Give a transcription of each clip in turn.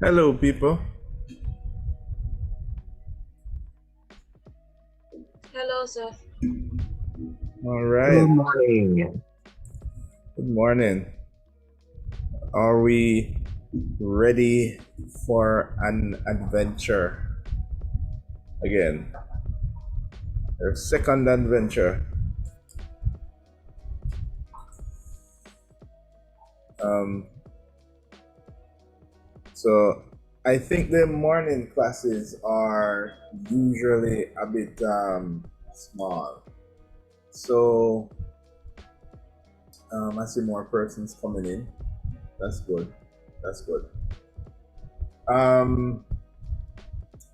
Hello, people. Hello, sir. All Good right. morning. Good morning. Are we ready for an adventure again? Our second adventure. Um, so I think the morning classes are usually a bit small. So I see more persons coming in. That's good. That's good. Um,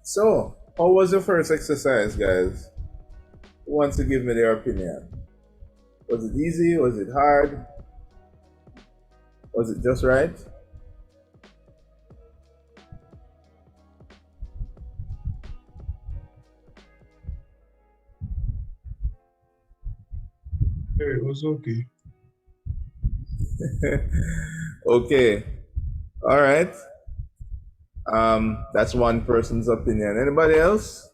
so how was your first exercise, guys? Who wants to give me their opinion? Was it easy? Was it hard? Was it just right? Yeah, it was okay. Okay. All right. That's one person's opinion. Anybody else?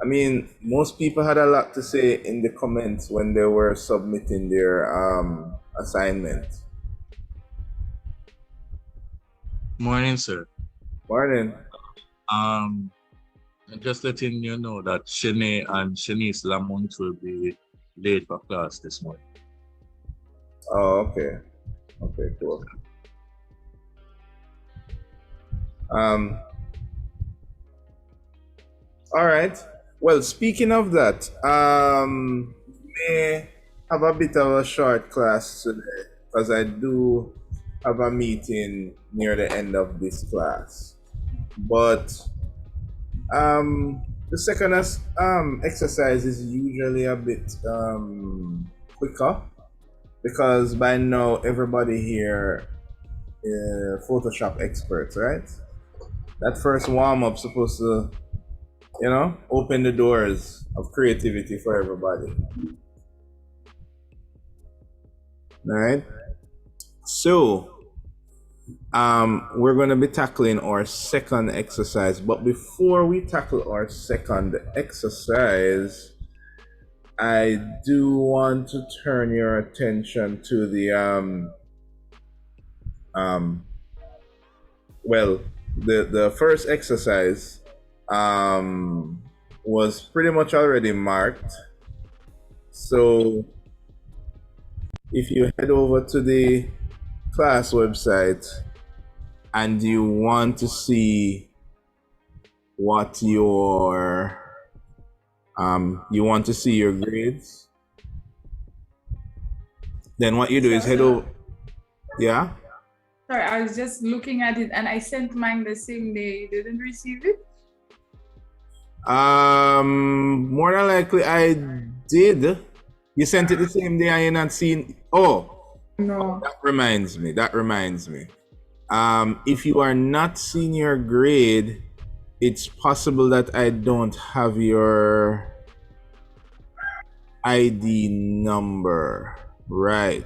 I mean, most people had a lot to say in the comments when they were submitting their assignment. Morning, sir. Morning. I'm just letting you know that Shane and Shanice Lamont will be late for class this morning. Oh, okay. Okay, cool. Um, all right. Well, speaking of that, may have a bit of a short class today because I do have a meeting near the end of this class. But the second exercise is usually a bit quicker because by now everybody here is Photoshop experts, right? That first warm up supposed to, open the doors of creativity for everybody. All right. So, we're going to be tackling our second exercise. But before we tackle our second exercise, I do want to turn your attention to the well, the first exercise was pretty much already marked. So if you head over to the class website and you want to see what you want to see your grades, then what you do is head over. Yeah. Sorry, I was just looking at it and I sent mine the same day. You didn't receive it? More than likely I did. You sent it the same day and you're not seeing. Oh, No. that reminds me. If you are not seeing your grade, it's possible that I don't have your ID number, right?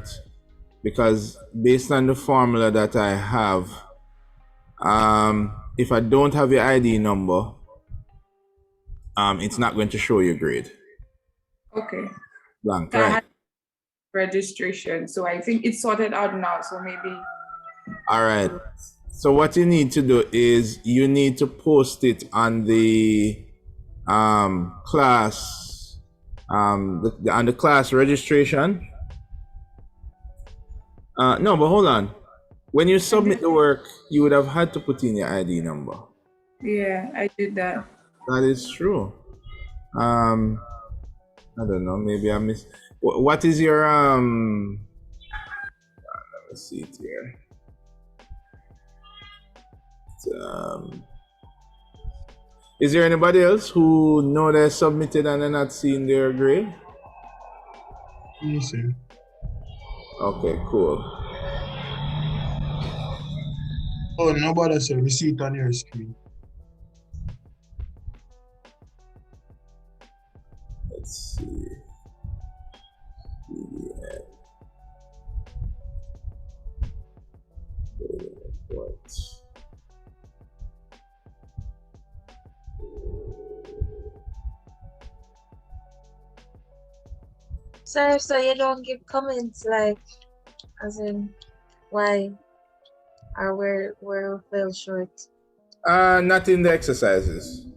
Because based on the formula that I have, if I don't have your ID number, it's not going to show your grade. Okay. Blank, I right? had registration, so I think it's sorted out now. So maybe. All right. So what you need to do is you need to post it on the class on the class registration. No, but hold on. When you submit the work, you would have had to put in your ID number. Yeah, I did that. That is true. I don't know. Maybe I missed. What is your Let me see it here. Is there anybody else who know they submitted and they're not seeing their grade? Yes, sir. Okay, cool. Oh, no bother, sir. We see it on your screen. Let's see. DDM. Report. Sir, so you don't give comments like, as in, why or where we fell short? Not in the exercises.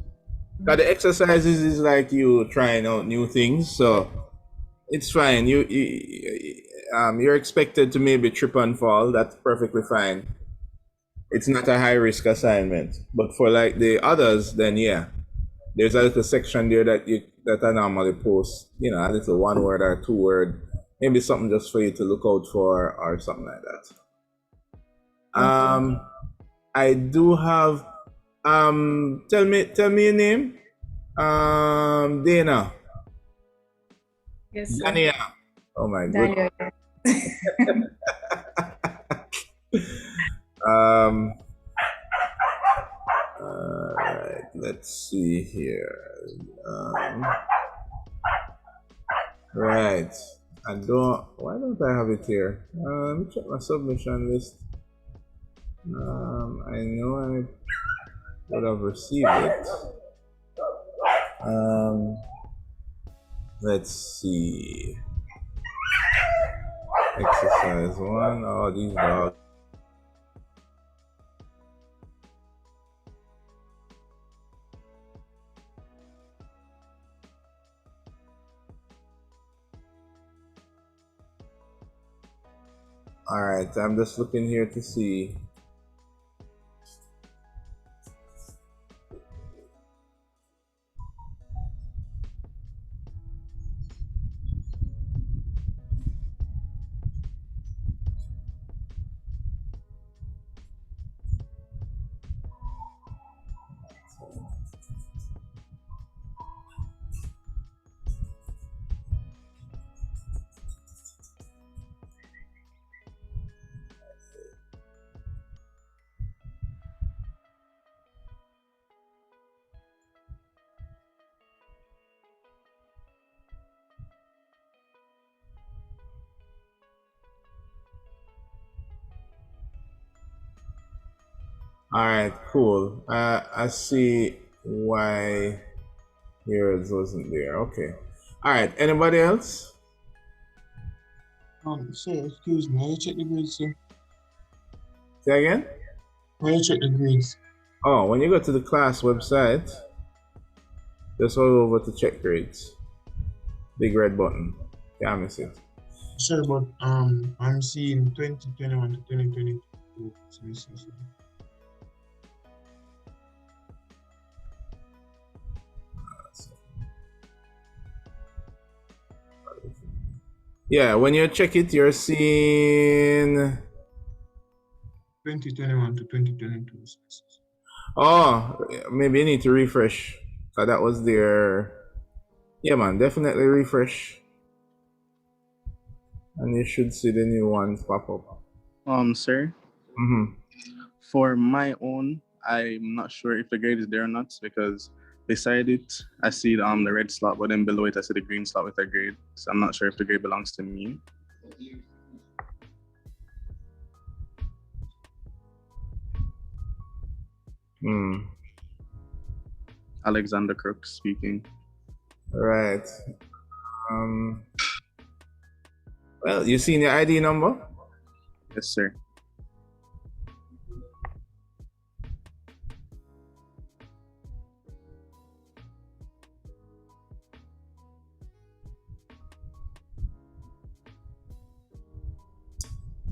But the exercises is like you trying out new things, so it's fine. You're expected to maybe trip and fall. That's perfectly fine. It's not a high risk assignment. But for like the others, then yeah, there's a little section there that I normally post. You know, a little 1 word or 2 word, maybe something just for you to look out for or something like that. I do have. Tell me your name. Dana. Yes, sir. Dania. Oh my goodness. Daniel. Alright, let's see here. Right. Why don't I have it here? Let me check my submission list. I know I would have received it. Let's see. Exercise 1. Oh, these dogs. All right, I'm just looking here to see. All right, cool. I see why yours wasn't there. Okay. All right. Anybody else? Sir, excuse me, I check the grades, sir. Say again? I check the grades. Oh, when you go to the class website, just all over to check grades. Big red button. Yeah, miss it. Sure, but I'm seeing 2021 to 2022. Yeah, when you check it, you're seeing 2021 to 2022. Oh, maybe you need to refresh. So that was there. Yeah, man, definitely refresh. And you should see the new ones pop up. Sir, for my own, I'm not sure if the grade is there or not because beside it, I see the red slot, but then below it, I see the green slot with a grade. So I'm not sure if the grade belongs to me. Alexander Crook speaking. Right. Well, you seen your ID number? Yes, sir.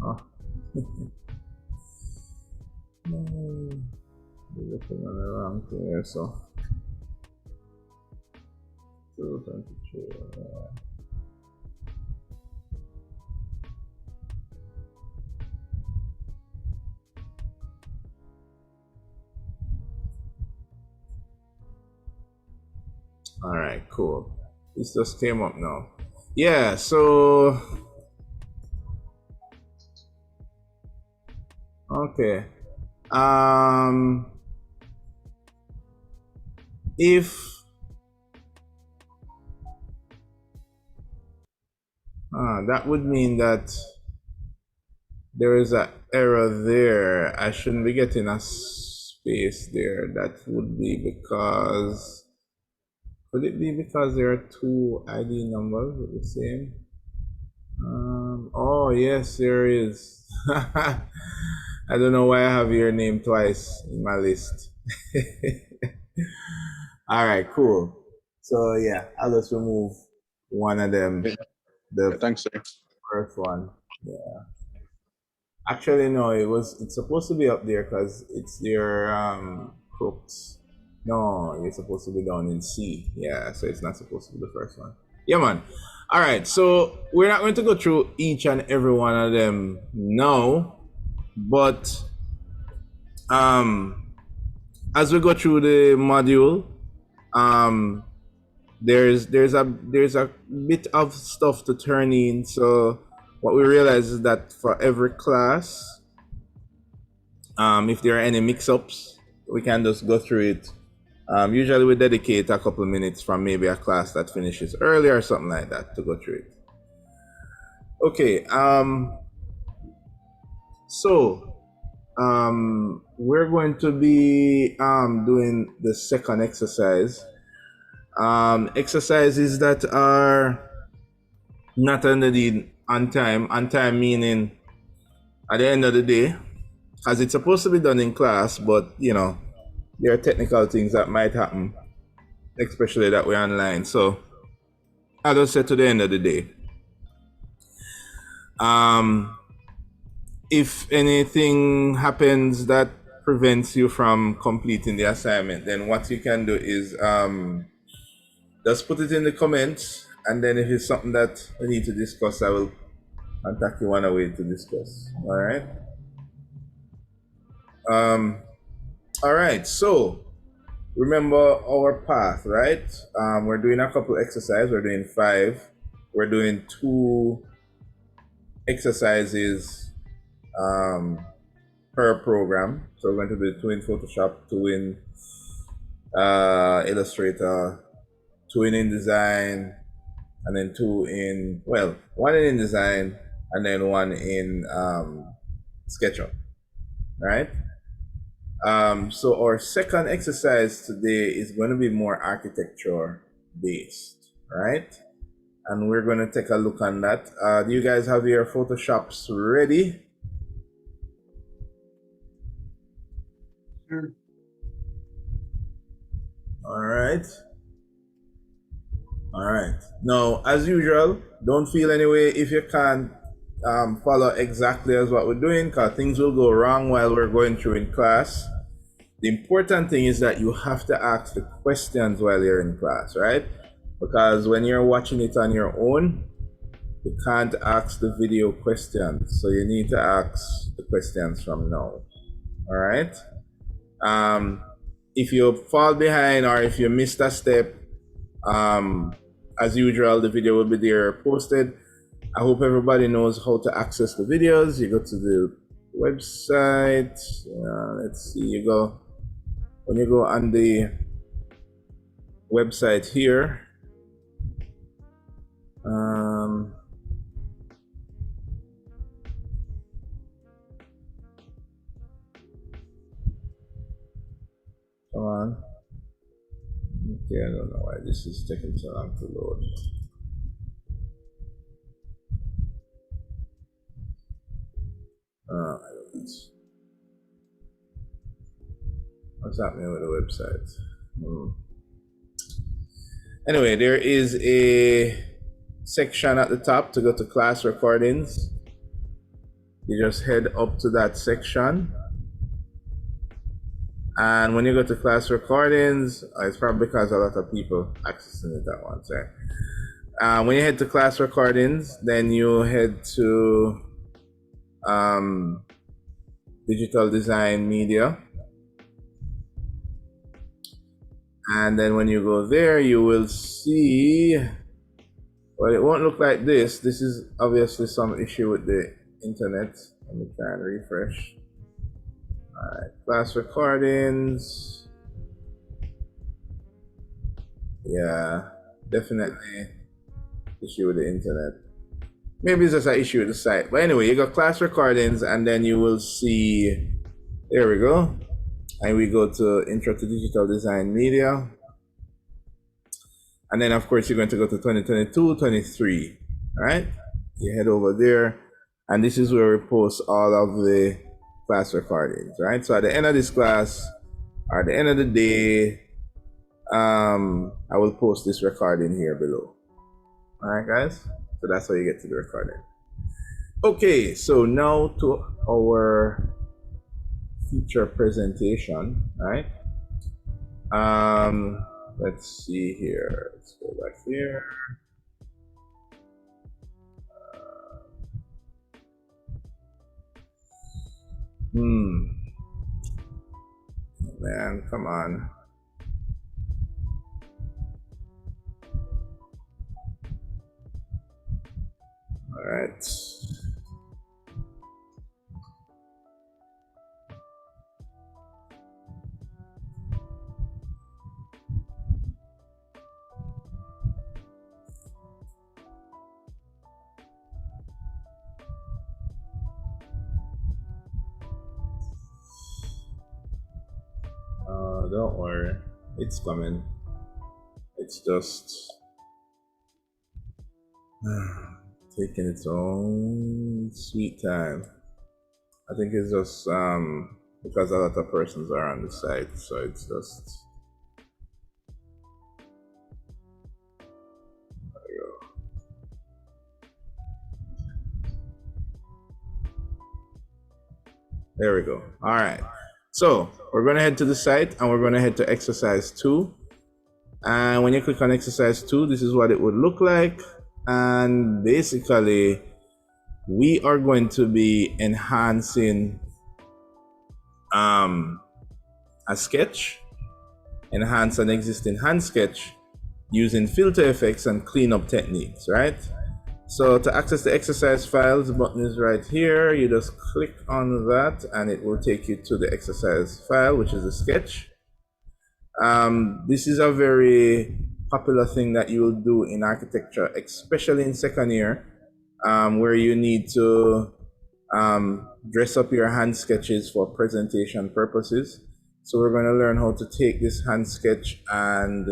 Oh. You're looking on the wrong thing here, so. 222, yeah. All right, cool. This just came up now. Yeah, so okay. If that would mean that there is an error there. I shouldn't be getting a space there. That would be because, could it be because there are two ID numbers with the same? Oh, yes, there is. I don't know why I have your name twice in my list. All right, cool. So yeah, I'll just remove one of them. Yeah, The thanks, sir. first one. Yeah. Actually, no, it's supposed to be up there because it's your crooks. No, you're supposed to be down in C. Yeah, so it's not supposed to be the first one. Yeah, man. All right, so we're not going to go through each and every one of them now, but as we go through the module, um, there's a bit of stuff to turn in. So what we realize is that for every class, if there are any mix-ups, we can just go through it. Usually we dedicate a couple of minutes from maybe a class that finishes early or something like that to go through it. Okay, so we're going to be doing the second exercise. Exercises that are not on time meaning at the end of the day, as it's supposed to be done in class, but you know, there are technical things that might happen, especially that we're online. So I'll just say to the end of the day. If anything happens that prevents you from completing the assignment, then what you can do is just put it in the comments, and then if it's something that we need to discuss, I will contact you on a way to discuss. All right. All right. So remember our path, right? We're doing a couple exercises. We're doing 5. We're doing 2 exercises per program. So we're going to do 2 in Photoshop, 2 in Illustrator, 2 in InDesign, and then 2 in, well, 1 in InDesign, and then 1 in SketchUp, right? So our second exercise today is going to be more architecture based, right? And we're going to take a look on that. Do you guys have your Photoshops ready? Sure. All right. All right. Now, as usual, don't feel any way if you can't follow exactly as what we're doing, because things will go wrong while we're going through in class. The important thing is that you have to ask the questions while you're in class, right? Because when you're watching it on your own, you can't ask the video questions. So you need to ask the questions from now. All right. If you fall behind or if you missed a step, as usual, the video will be there posted. I hope everybody knows how to access the videos. You go to the website. Let's see. When you go on the website here, come on. Okay, I don't know why this is taking so long to load. I don't. What's happening with the website? Anyway, there is a section at the top to go to class recordings. You just head up to that section. And when you go to class recordings, it's probably because a lot of people accessing it at once. Right? When you head to class recordings, then you head to digital design media. And then when you go there, you will see, well, it won't look like this. This is obviously some issue with the internet. Let me try and refresh. All right, class recordings. Yeah, definitely issue with the internet. Maybe it's just an issue with the site. But anyway, you got class recordings, and then you will see, there we go. And we go to Intro to Digital Design Media. And then, of course, you're going to go to 2022, 23, all right? You head over there, and this is where we post all of the class recordings, right? So at the end of this class, or at the end of the day, I will post this recording here below. All right, guys? So that's how you get to the recording. Okay, so now to our feature presentation, right? Let's see here. Let's go back here. Man, come on. All right. Don't worry, it's coming. It's just taking its own sweet time. I think it's just because a lot of persons are on the site, so it's just. There we go. There we go. All right. So we're going to head to the site and we're going to head to exercise 2. And when you click on exercise 2, this is what it would look like. And basically, we are going to be enhancing a sketch, enhance an existing hand sketch using filter effects and cleanup techniques, right? So to access the exercise files, the button is right here. You just click on that and it will take you to the exercise file, which is a sketch. This is a very popular thing that you will do in architecture, especially in second year, where you need to dress up your hand sketches for presentation purposes. So we're going to learn how to take this hand sketch and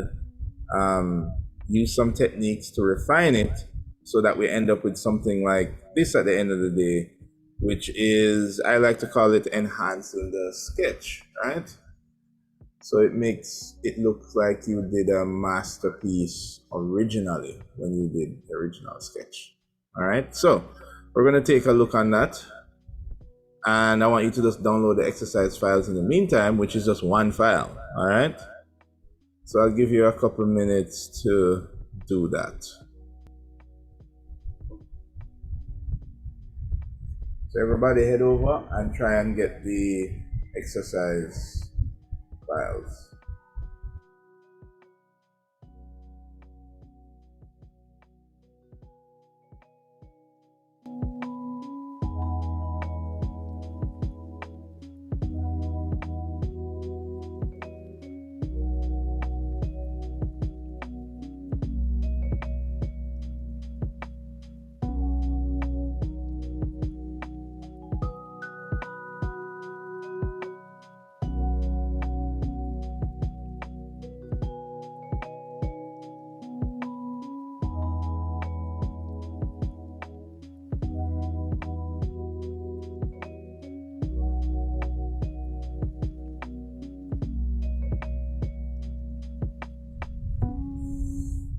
use some techniques to refine it, so that we end up with something like this at the end of the day, which is, I like to call it enhancing the sketch, right? So it makes it look like you did a masterpiece originally when you did the original sketch. All right, so we're going to take a look on that. And I want you to just download the exercise files in the meantime, which is just one file. All right, so I'll give you a couple minutes to do that. So everybody head over and try and get the exercise files.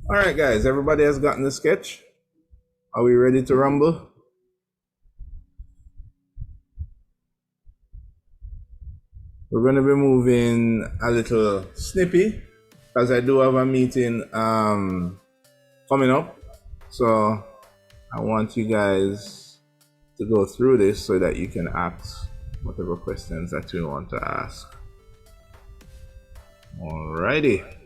All right, guys, everybody has gotten the sketch. Are we ready to rumble? We're going to be moving a little snippy because I do have a meeting coming up. So I want you guys to go through this so that you can ask whatever questions that you want to ask. Alrighty.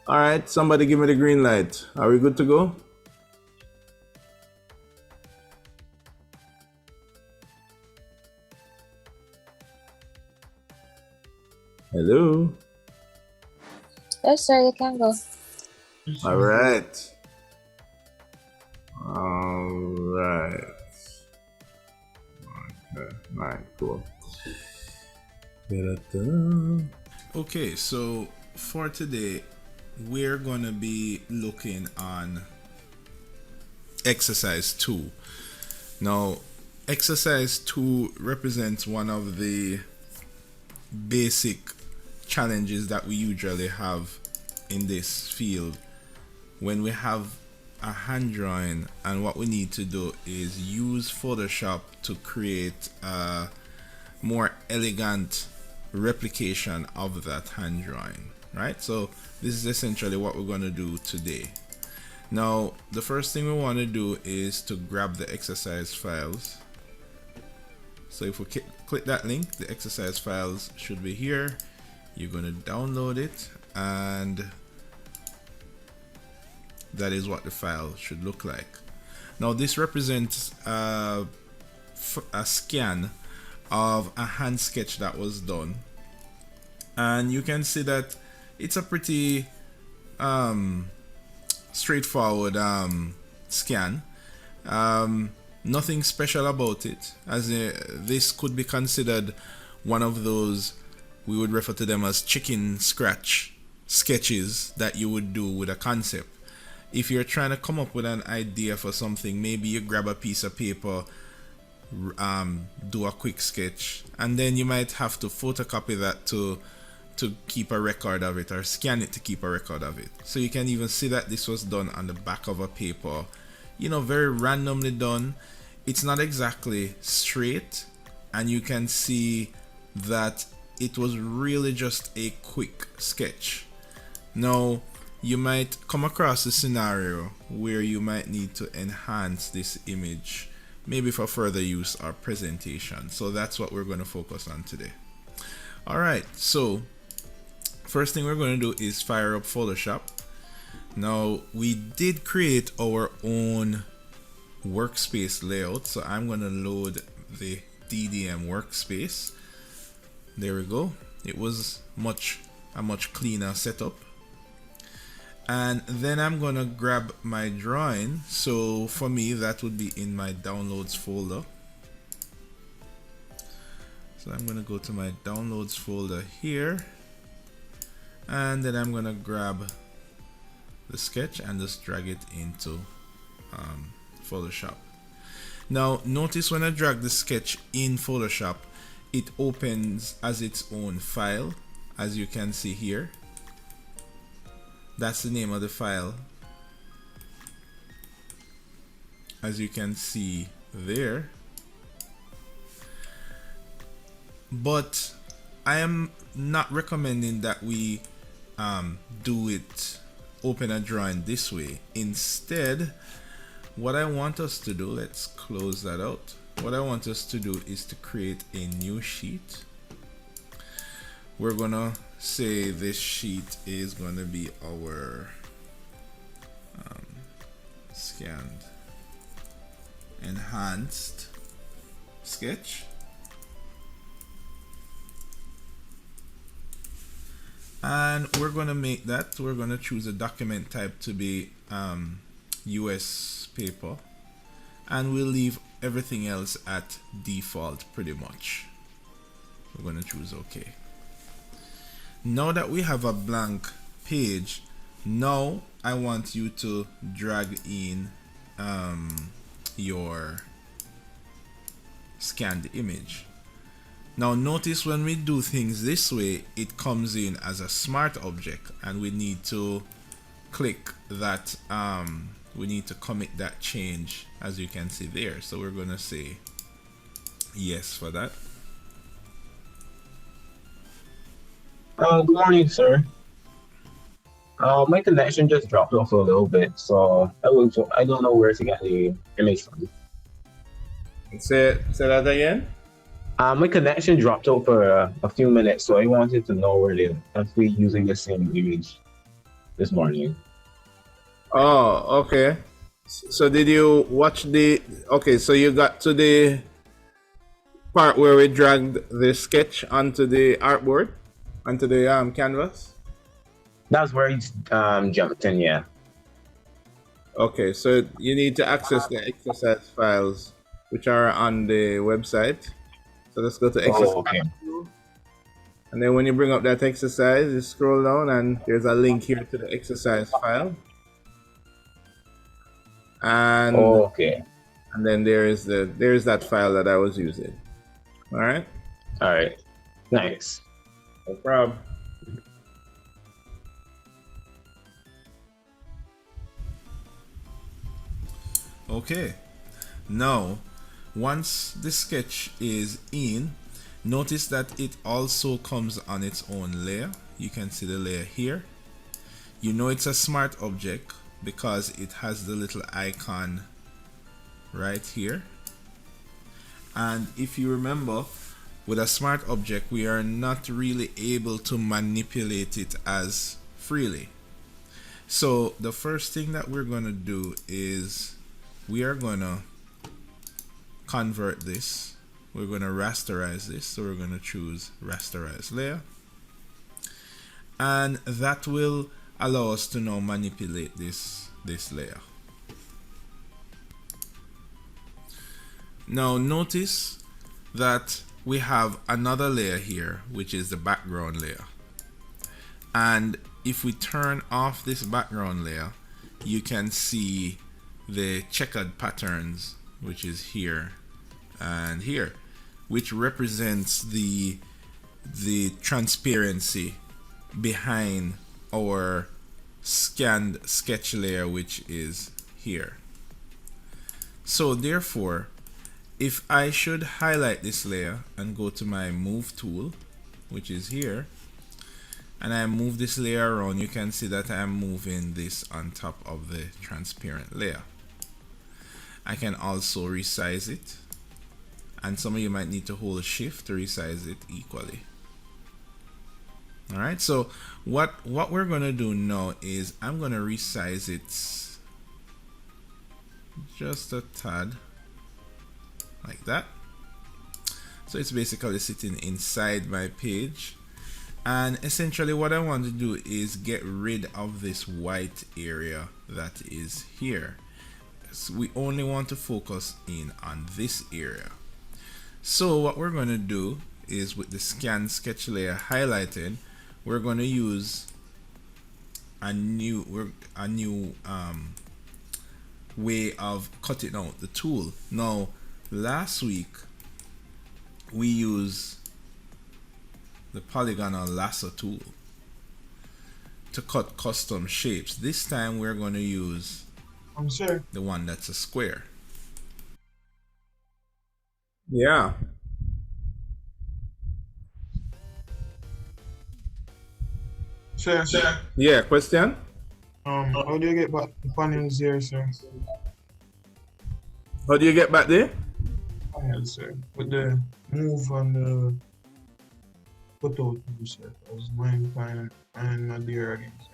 All right, somebody give me the green light. Are we good to go? Hello. Yes, sir, you can go. All right. All right. Okay, all right, cool. Okay, so for today, we're gonna be looking on exercise 2. Now, exercise 2 represents one of the basic challenges that we usually have in this field when we have a hand drawing, and what we need to do is use Photoshop to create a more elegant replication of that hand drawing, right? So this is essentially what we're going to do today. Now, the first thing we want to do is to grab the exercise files. So if we click that link, the exercise files should be here. You're going to download it, and that is what the file should look like. Now, this represents a scan of a hand sketch that was done, and you can see that it's a pretty straightforward scan. Nothing special about it, as this could be considered one of those, we would refer to them as chicken scratch sketches that you would do with a concept. If you're trying to come up with an idea for something, maybe you grab a piece of paper, do a quick sketch, and then you might have to photocopy that to keep a record of it, or scan it to keep a record of it. So you can even see that this was done on the back of a paper, you know, very randomly done. It's not exactly straight, and you can see that it was really just a quick sketch. Now, you might come across a scenario where you might need to enhance this image, maybe for further use or presentation. So that's what we're going to focus on today. Alright, so first thing we're going to do is fire up Photoshop. Now, we did create our own workspace layout, so I'm going to load the DDM workspace. There we go. It was a much cleaner setup. And then I'm gonna grab my drawing. So for me, that would be in my downloads folder. So I'm gonna go to my downloads folder here, and then I'm gonna grab the sketch and just drag it into Photoshop. Now notice when I drag the sketch in Photoshop, it opens as its own file, as you can see here. That's the name of the file, as you can see there. But I am not recommending that we open a drawing this way. Instead, what I want us to do, let's close that out. What I want us to do is to create a new sheet. We're gonna say this sheet is going to be our scanned enhanced sketch, and we're going to make that, we're going to choose a document type to be US paper, and we'll leave everything else at default pretty much. We're going to choose OK. Now that we have a blank page, now I want you to drag in your scanned image. Now notice when we do things this way, it comes in as a smart object, and we need to click that, we need to commit that change, as you can see there. So we're gonna say yes for that. Good morning, sir. My connection just dropped off a little bit, so I don't know where to get the image from. Say that again. My connection dropped out for a few minutes, so I wanted to know where if we're using the same image this morning. Oh, okay. So did you watch okay, so you got to the part where we dragged the sketch onto the artboard, onto the canvas? That's where it's jumped in, yeah. Okay, so you need to access the exercise files, which are on the website. So let's go to exercise. Oh, okay. And then when you bring up that exercise, you scroll down and there's a link here to the exercise file. and Okay. and then there's that file that I was using. All right. All right. Nice. No problem. Okay, now once the sketch is in, notice that it also comes on its own layer. You can see the layer here. You know it's a smart object because it has the little icon right here. And if you remember, with a smart object we are not really able to manipulate it as freely. So the first thing that we're going to do is we are going to convert this. We're going to rasterize this. So we're going to choose rasterize layer. And that will allow us to now manipulate this layer. Now notice that we have another layer here, which is the background layer. And if we turn off this background layer, you can see the checkered patterns, which is here and here, which represents the transparency behind our scanned sketch layer, which is here. So therefore, if I should highlight this layer and go to my move tool, which is here, and I move this layer around, you can see that I'm moving this on top of the transparent layer. I can also resize it, and some of you might need to hold shift to resize it equally. Alright, so what we're going to do now is I'm going to resize it just a tad, like that. So it's basically sitting inside my page. And essentially what I want to do is get rid of this white area that is here. So we only want to focus in on this area. So what we're going to do is, with the scan sketch layer highlighted, we're going to use a new way of cutting out the tool. Now last week we used the polygonal lasso tool to cut custom shapes. This time we're going to use the one that's a square. Yeah. Sir, Yeah. Question. how do you get back the panels here, sir? How do you get back there? Panels, sir. With the move and the photo, sir. Because mine and not there again, sir.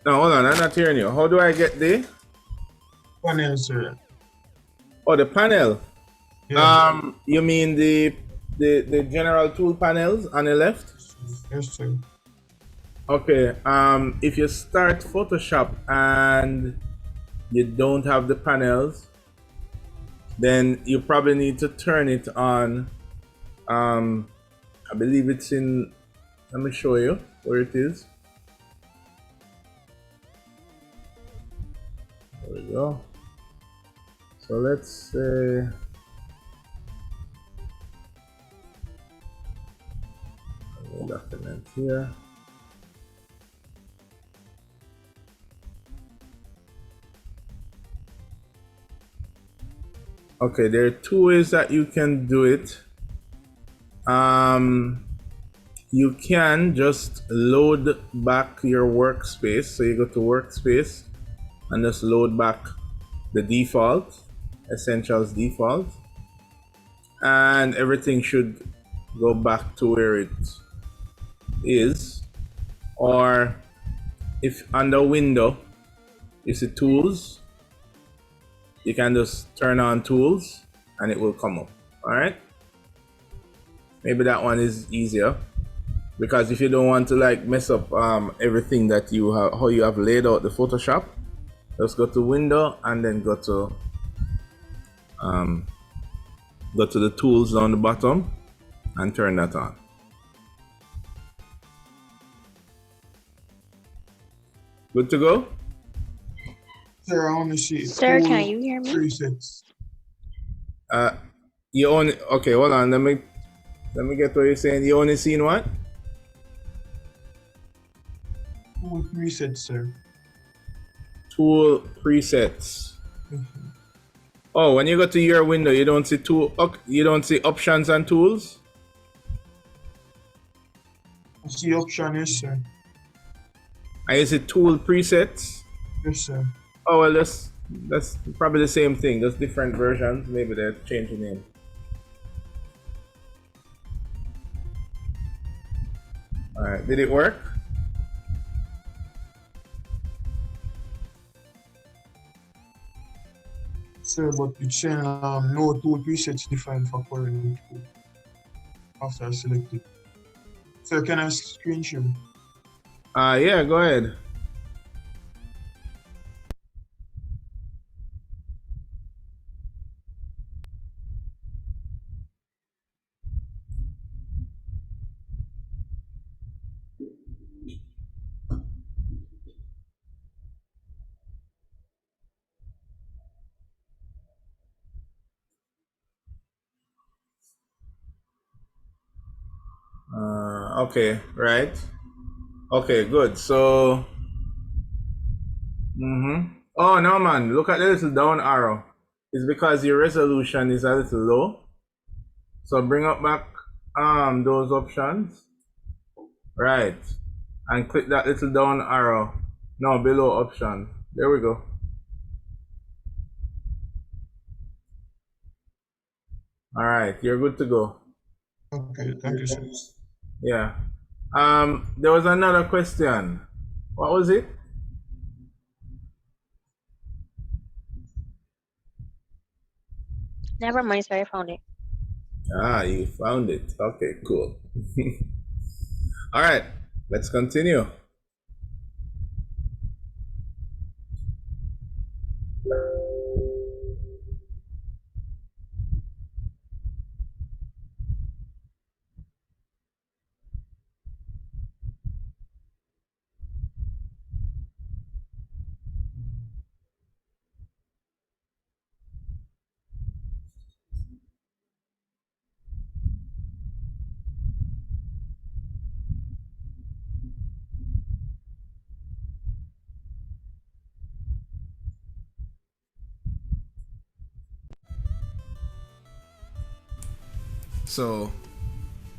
No, hold on. I'm not hearing you. How do I get there? Panels, sir. Oh, the panel. Yeah. You mean the general tool panels on the left? Yes, sir. Okay. If you start Photoshop and you don't have the panels, then you probably need to turn it on. I believe it's in. Let me show you where it is. There we go. So let's say. Document here. Okay, there are two ways that you can do it. You can just load back your workspace. So you go to workspace and just load back the default, essentials default, and everything should go back to where it is. Or if under window you see tools, you can just turn on tools and it will come up. All right, maybe that one is easier, because if you don't want to like mess up everything that you have, how you have laid out the Photoshop, just go to window and then go to the tools down the bottom and turn that on. Good to go? Sir, I only see Sir, two can you hear me? presets. You only okay. Hold on. Let me get what you're saying. You only seen what? Two presets, sir. Tool presets. Oh, when you go to your window, you don't see you don't see options and tools. I see option, yes, sir. And you see tool presets. Yes, sir. Oh well, that's probably the same thing. Just different versions. Maybe they changed the name. All right. Did it work? Sir, but it's saying no tool presets defined for current tool after I select it. Sir, can I screen share? Yeah. Go ahead. Okay. Right. Okay. Good. So. Oh no, man! Look at the little down arrow. It's because your resolution is a little low. So bring up back those options. Right. And click that little down arrow. No, below option. There we go. All right, you're good to go. Okay, thank you, sir. Yeah. There was another question. What was it? Never mind, sir. I found it. Ah, you found it. Okay, cool. All right, let's continue. So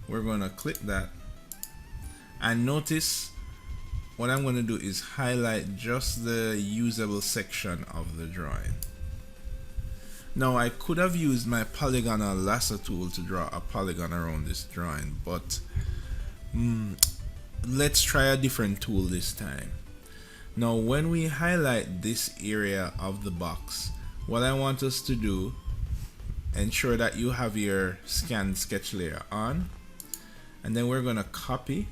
we're gonna click that, and notice what I'm gonna do is highlight just the usable section of the drawing. Now I could have used my polygonal lasso tool to draw a polygon around this drawing, but let's try a different tool this time. Now when we highlight this area of the box, what I want us to do, ensure that you have your scanned sketch layer on, and then we're going to copy,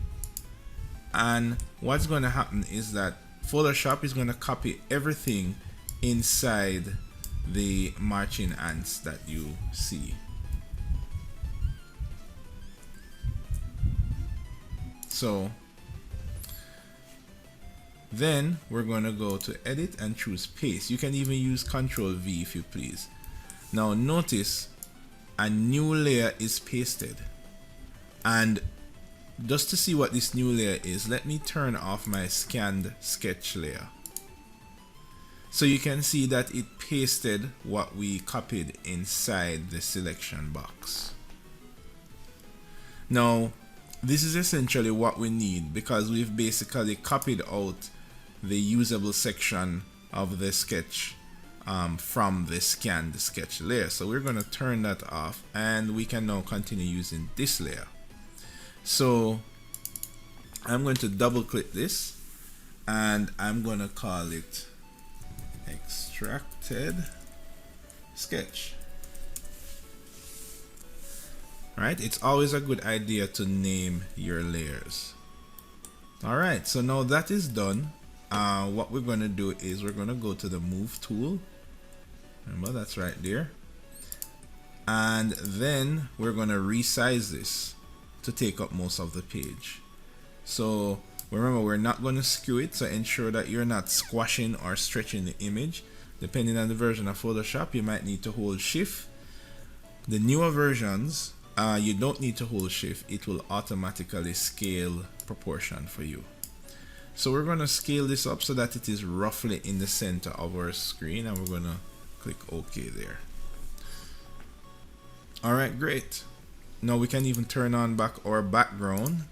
and what's going to happen is that Photoshop is going to copy everything inside the marching ants that you see. So then we're going to go to edit and choose paste. You can even use Ctrl V if you please. Now notice a new layer is pasted, and just to see what this new layer is, let me turn off my scanned sketch layer. So you can see that it pasted what we copied inside the selection box. Now this is essentially what we need, because we've basically copied out the usable section of the sketch from the scanned sketch layer. So we're going to turn that off, and we can now continue using this layer. So I'm going to double click this, and I'm going to call it extracted sketch. Right? It's always a good idea to name your layers. All right, so now that is done, what we're going to do is we're going to go to the move tool. Remember, that's right there. And then we're going to resize this to take up most of the page. So Remember, we're not going to skew it, so ensure that you're not squashing or stretching the image. Depending on the version of Photoshop, you might need to hold shift. The newer versions, you don't need to hold shift. It will automatically scale proportion for you. So we're going to scale this up so that it is roughly in the center of our screen, and we're going to click OK there. Alright, great. Now we can even turn on back our background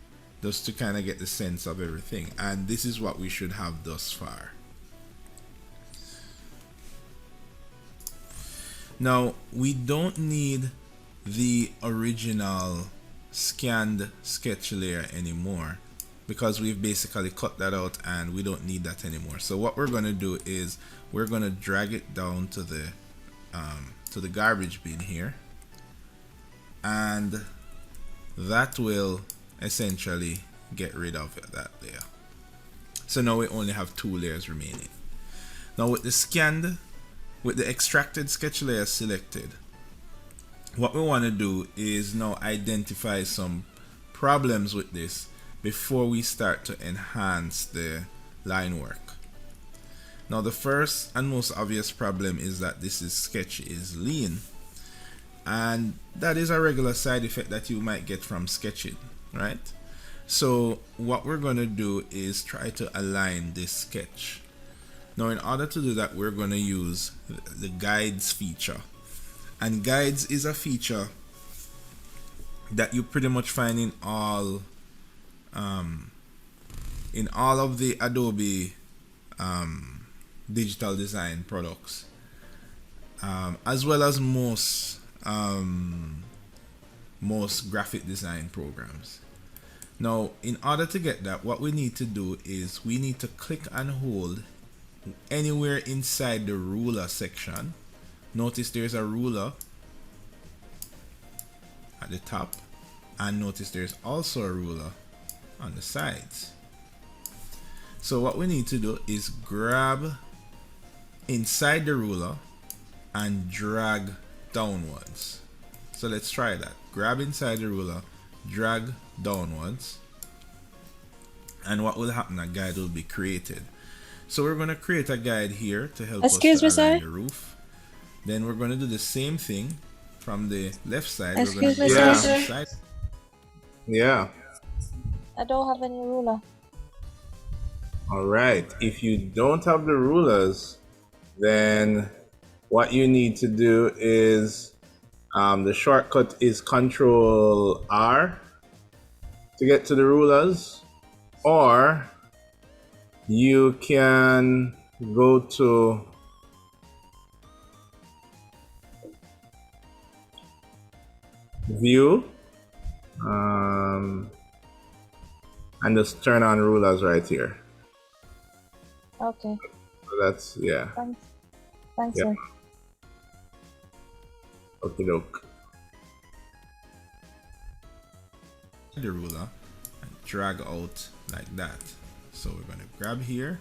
just to kind of get the sense of everything, and this is what we should have thus far. Now we don't need the original scanned sketch layer anymore because we've basically cut that out and we don't need that anymore. So what we're going to do is we're going to drag it down to the garbage bin here, and that will essentially get rid of that layer. So now we only have 2 layers remaining. Now with the extracted sketch layer selected, what we want to do is now identify some problems with this before we start to enhance the line work. Now the first and most obvious problem is that sketch is lean, and that is a regular side effect that you might get from sketching, right? So what we're going to do is try to align this sketch. Now in order to do that, we're going to use the guides feature, and guides is a feature that you pretty much find in all of the Adobe digital design products, as well as most graphic design programs. Now in order to get that, what we need to do is we need to click and hold anywhere inside the ruler section. Notice there's a ruler at the top, and notice there's also a ruler on the sides. So what we need to do is grab inside the ruler and drag downwards. So let's try that. Grab inside the ruler, drag downwards, and what will happen? A guide will be created. So we're going to create a guide here to help us to align the roof. Then we're going to do the same thing from the left side. Excuse we're me, going to sir. Yeah. I don't have any ruler. All right. If you don't have the rulers, then what you need to do is the shortcut is Control R to get to the rulers, or you can go to View and just turn on rulers right here. Okay. So that's, yeah. Thanks, Yeah. sir. Okay, doke. the ruler and drag out like that. So we're going to grab here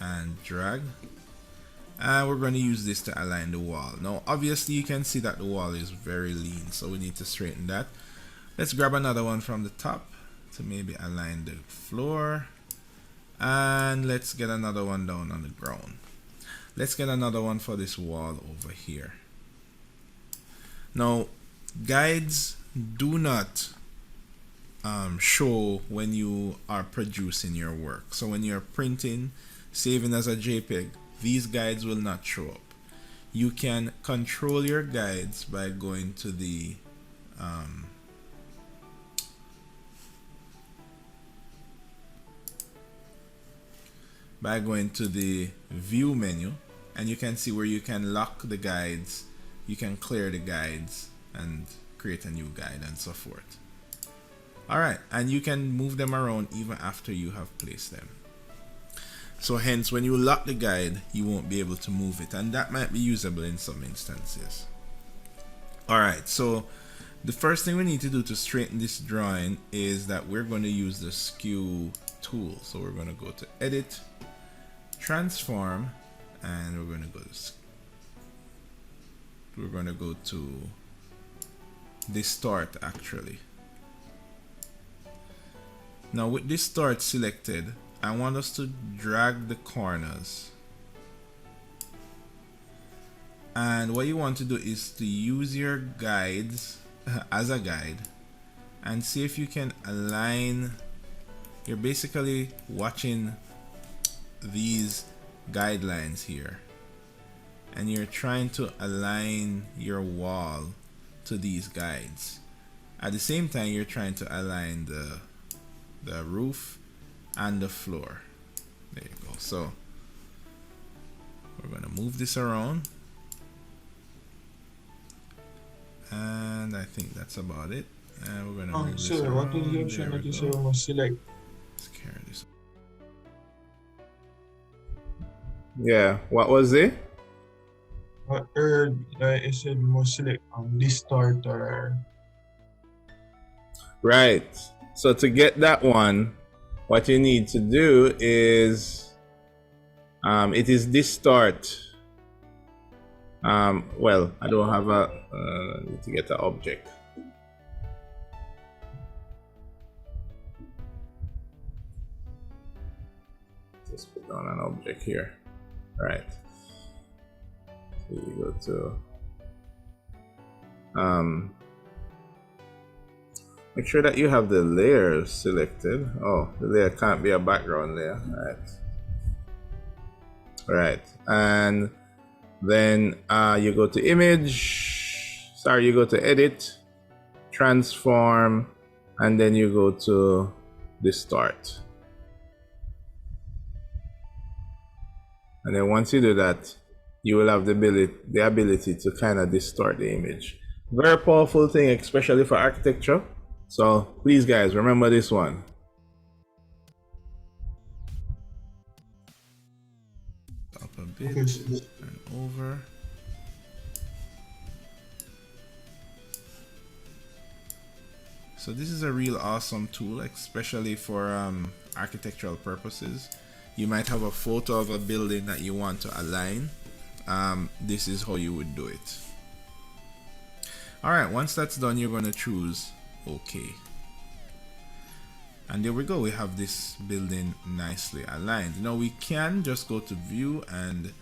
and drag, and we're going to use this to align the wall. Now obviously you can see that the wall is very lean, so we need to straighten that. Let's grab another one from the top to maybe align the floor, and let's get another one down on the ground. Let's get another one for this wall over here. Now guides do not show when you are producing your work. So when you're printing, saving as a JPEG, these guides will not show up. You can control your guides by going to the view menu, and you can see where you can lock the guides, you can clear the guides and create a new guide and so forth. Alright, and you can move them around even after you have placed them. So hence when you lock the guide, you won't be able to move it, and that might be usable in some instances. Alright, so the first thing we need to do to straighten this drawing is that we're going to use the skew tool. So we're going to go to edit, transform, and we're going to go to distort actually. Now with this start selected, I want us to drag the corners. And what you want to do is to use your guides as a guide and see if you can align. You're basically watching these guidelines here and you're trying to align your wall to these guides. At the same time, you're trying to align the roof and the floor. There you go. So we're going to move this around, and I think that's about it. And we're going to move this Sir, around. what is the option There that we you say go. we must select? Let's carry this. Yeah. What was it? I heard that it said we must select distort or Right. So to get that one, what you need to do is it is distort. Well, I don't have a need to get an object. Just put down an object here. Right. So you go to make sure that you have the layers selected. Oh, the layer can't be a background layer. Right. And then you go to image. Sorry, you go to edit, transform, and then you go to distort. And then once you do that, you will have the ability to kind of distort the image. Very powerful thing, especially for architecture. So please guys, remember this one. Up a bit Okay, so and over. So this is a real awesome tool, especially for architectural purposes. You might have a photo of a building that you want to align. This is how you would do it. Alright, once that's done, you're going to choose OK. And there we go, we have this building nicely aligned. Now we can just go to view and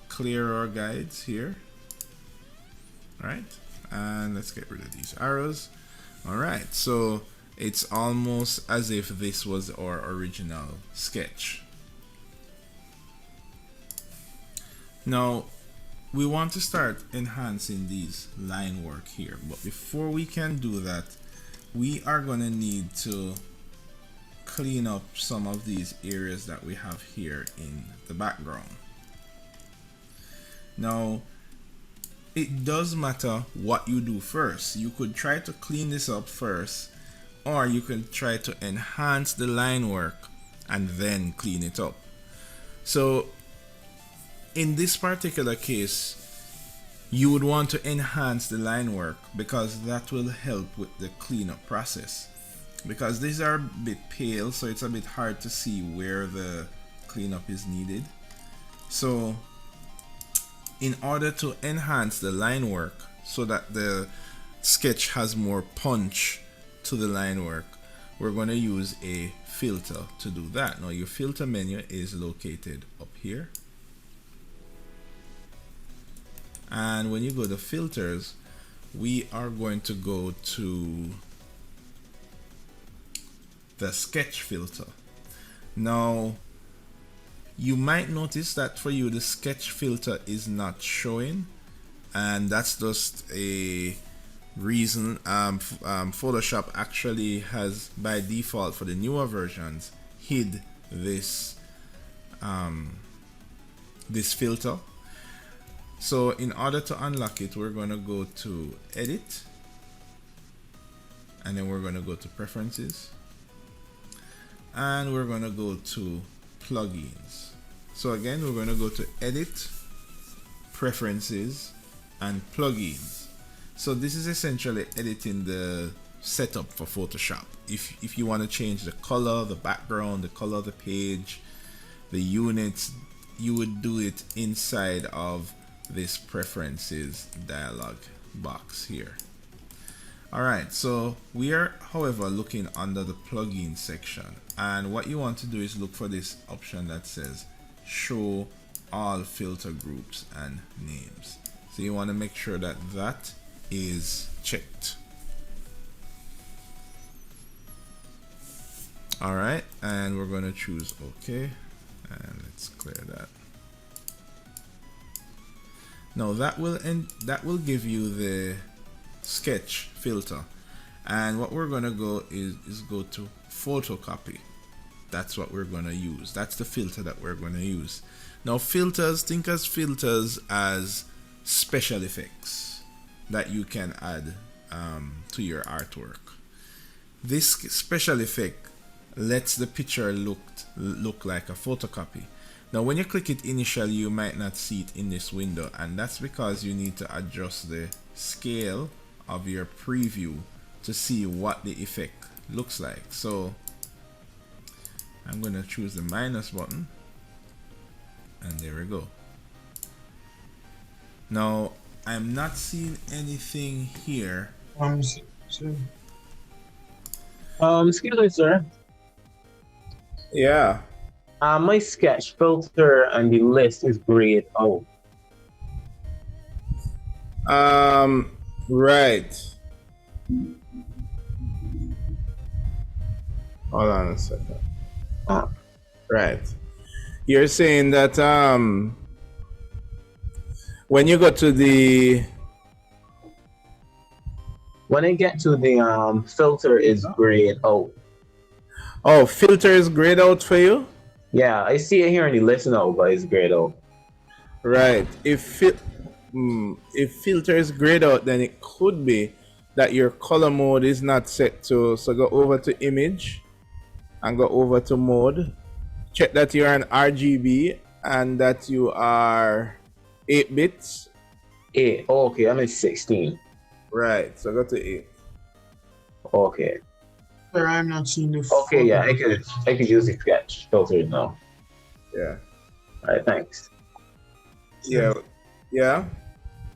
clear our guides here. Alright, and let's get rid of these arrows. Alright, so it's almost as if this was our original sketch. Now we want to start enhancing these line work here, but before we can do that, we are going to need to clean up some of these areas that we have here in the background. Now it does matter what you do first. You could try to clean this up first, or you can try to enhance the line work and then clean it up. So in this particular case, you would want to enhance the line work because that will help with the cleanup process. Because these are a bit pale, so it's a bit hard to see where the cleanup is needed. So in order to enhance the line work so that the sketch has more punch to the line work, we're going to use a filter to do that. Now your filter menu is located up here, and when you go to filters, we are going to go to the sketch filter. Now you might notice that for you the sketch filter is not showing, and that's just a reason. Photoshop actually has by default for the newer versions hid this this filter. So in order to unlock it, we're going to go to edit, and then we're going to go to preferences, and we're going to go to plugins. So again, we're going to go to edit, preferences, and plugins. So this is essentially editing the setup for Photoshop. If you want to change the color, the background, the color of the page, the units, you would do it inside of this preferences dialog box here. All right, so we are, however, looking under the plugin section, and what you want to do is look for this option that says show all filter groups and names. So you want to make sure that that is checked. All right, and we're going to choose OK, and let's clear that. Now that will give you the sketch filter, and what we're going to go is go to photocopy. That's what we're going to use. That's the filter that we're going to use. Now filters, think as filters as special effects that you can add to your artwork. This special effect lets the picture look like a photocopy. Now when you click it initially, you might not see it in this window, and that's because you need to adjust the scale of your preview to see what the effect looks like. So I'm going to choose the minus button, and there we go. Now I'm not seeing anything here. Excuse me, sir. Yeah. My sketch filter and the list is grayed out. Right. Hold on a second. Right. You're saying that when you go to the When I get to the filter is grayed out. oh, filter is grayed out for you? Yeah, I see it here in the list now, but it's grayed out. Right. If filter is grayed out, then it could be that your color mode is not set to. So go over to image and go over to mode. Check that you're an RGB and that you are 8 bits. 8. Oh, okay, I'm at 16. Right. So go to 8. Okay. Sir, I'm not seeing the Okay, yeah, I photo. could use the sketch filter now. Yeah. Alright, thanks. Yeah. Yeah.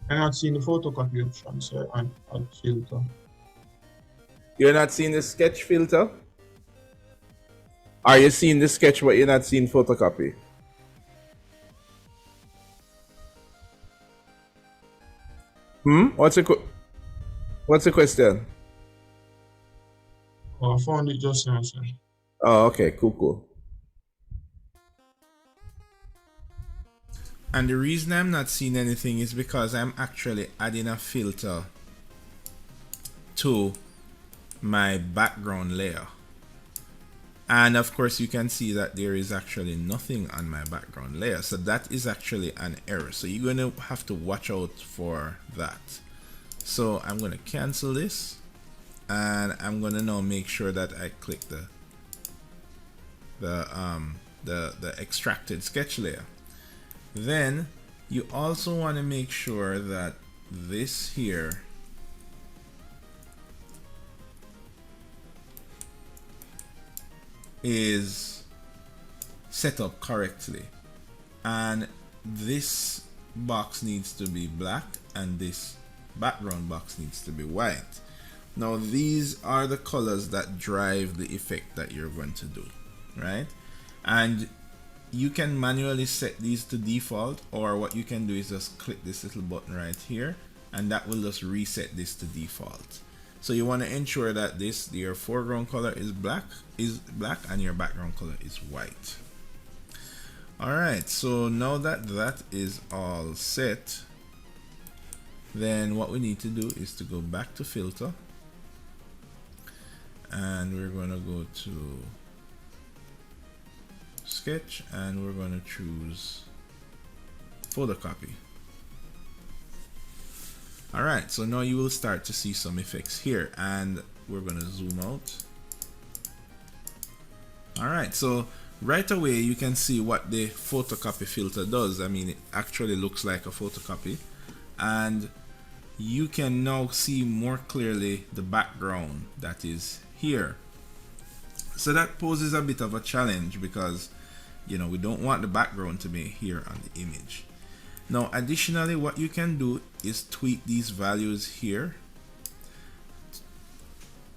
I'm not seeing the photocopy option, sir, on filter. You're not seeing the sketch filter? Are you seeing the sketch but you're not seeing photocopy? What's the question? Oh, I found it just now, sir. Oh, okay, cool. And the reason I'm not seeing anything is because I'm actually adding a filter to my background layer. And of course you can see that there is actually nothing on my background layer. So that is actually an error. So you're going to have to watch out for that. So I'm going to cancel this, and I'm going to now make sure that I click the extracted sketch layer. Then you also want to make sure that this here is set up correctly, and this box needs to be black and this background box needs to be white. Now these are the colors that drive the effect that you're going to do, right? And you can manually set these to default, or what you can do is just click this little button right here, and that will just reset this to default. So you want to ensure that your foreground color is black and your background color is white. All right, so now that that is all set, then what we need to do is to go back to filter, and we're going to go to sketch, and we're going to choose photocopy. All right, so now you will start to see some effects here, and we're going to zoom out. All right, so right away you can see what the photocopy filter does. I mean, it actually looks like a photocopy, and you can now see more clearly the background that is here. So that poses a bit of a challenge because, you know, we don't want the background to be here on the image. Now additionally, what you can do is tweak these values here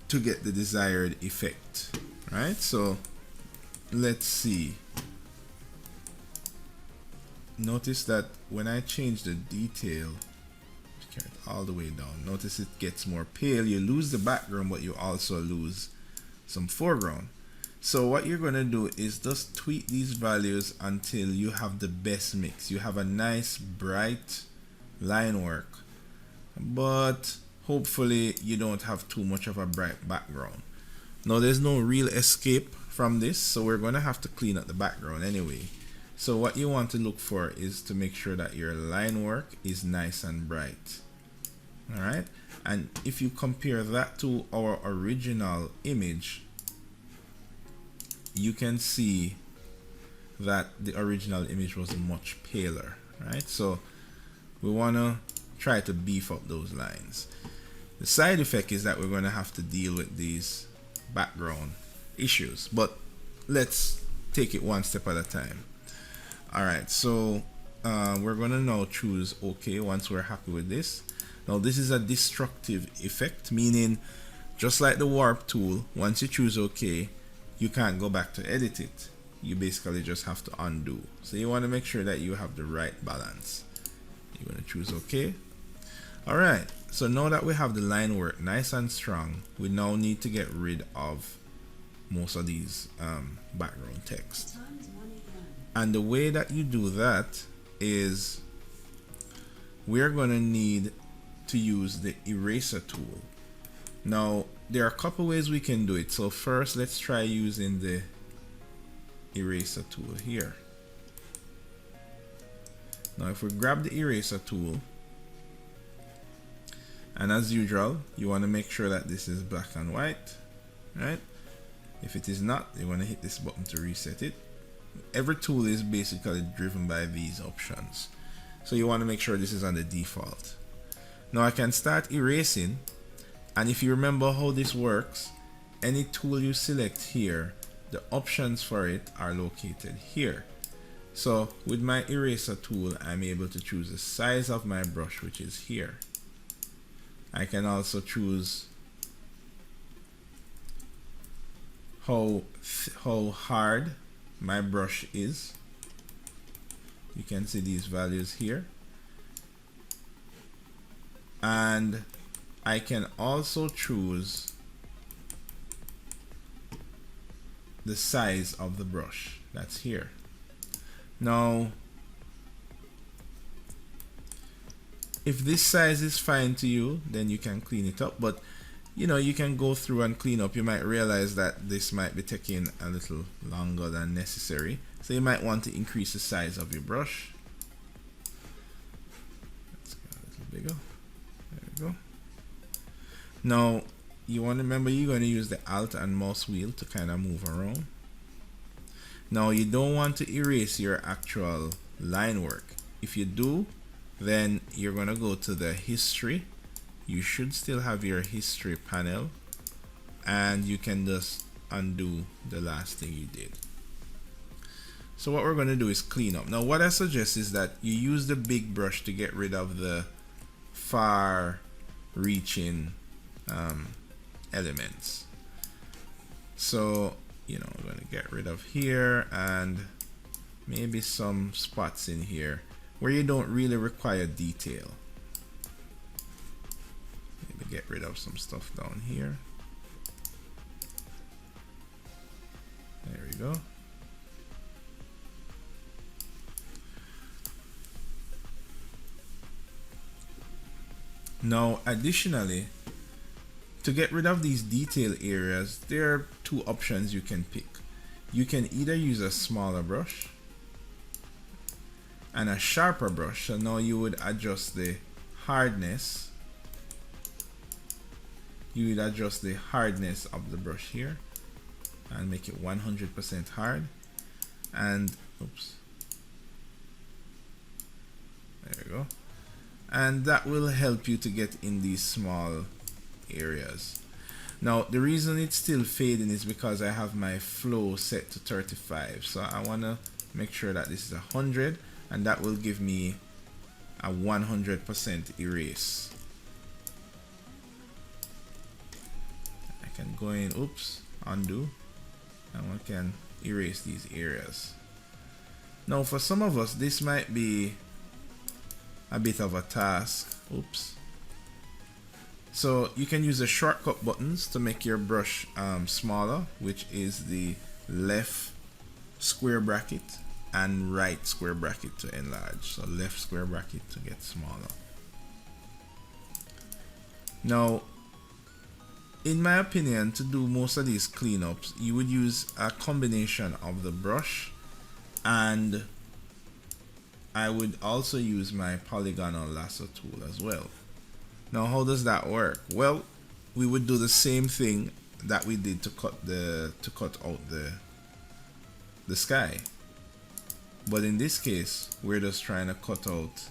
to get the desired effect, right? So let's see. Notice that when I change the detail, carry it all the way down, notice it gets more pale. You lose the background, but you also lose some foreground. So what you're going to do is just tweak these values until you have the best mix. You have a nice bright line work, but hopefully you don't have too much of a bright background. Now there's no real escape from this, so we're going to have to clean up the background anyway. So what you want to look for is to make sure that your line work is nice and bright. Alright, and if you compare that to our original image, you can see that the original image was much paler, right? So we want to try to beef up those lines. The side effect is that we're going to have to deal with these background issues, but let's take it one step at a time. Alright, so we're going to now choose OK once we're happy with this. Now this is a destructive effect, meaning just like the warp tool, once you choose OK, you can't go back to edit it. You basically just have to undo. So you want to make sure that you have the right balance. You're going to choose OK. Alright, so now that we have the line work nice and strong, we now need to get rid of most of these background text. And the way that you do that is we're going to need to use the eraser tool. Now there are a couple ways we can do it. So first let's try using the eraser tool here. Now if we grab the eraser tool, and as usual you want to make sure that this is black and white, right? If it is not, you want to hit this button to reset it. Every tool is basically driven by these options, so you want to make sure this is on the default. Now I can start erasing, and if you remember how this works, any tool you select here, the options for it are located here. So with my eraser tool, I'm able to choose the size of my brush, which is here. I can also choose how hard my brush is. You can see these values here, and I can also choose the size of the brush that's here. Now if this size is fine to you, then you can clean it up, but you know, you can go through and clean up. You might realize that this might be taking a little longer than necessary, so you might want to increase the size of your brush. Let's go a little bigger. There we go. Now you want to remember you're going to use the Alt and mouse wheel to kind of move around. Now you don't want to erase your actual line work. If you do, then you're going to go to the history. You should still have your history panel, and you can just undo the last thing you did. So what we're going to do is clean up. Now what I suggest is that you use the big brush to get rid of the far reaching elements. So you know, we're going to get rid of here and maybe some spots in here where you don't really require detail. Maybe get rid of some stuff down here. There we go. Now additionally, to get rid of these detail areas, there are two options you can pick. You can either use a smaller brush and a sharper brush. So now you would adjust the hardness. You would adjust the hardness of the brush here and make it 100% hard. And oops, there we go. And that will help you to get in these small areas. Now the reason it's still fading is because I have my flow set to 35, so I want to make sure that this is 100, and that will give me a 100% erase. I can go in, oops, undo, and we can erase these areas. Now for some of us this might be a bit of a task. Oops. So you can use the shortcut buttons to make your brush smaller, which is the left square bracket and right square bracket to enlarge. So left square bracket to get smaller. Now, in my opinion, to do most of these cleanups, you would use a combination of the brush, and I would also use my polygonal lasso tool as well. Now, how does that work? Well, we would do the same thing that we did to cut out the sky, but in this case, we're just trying to cut out,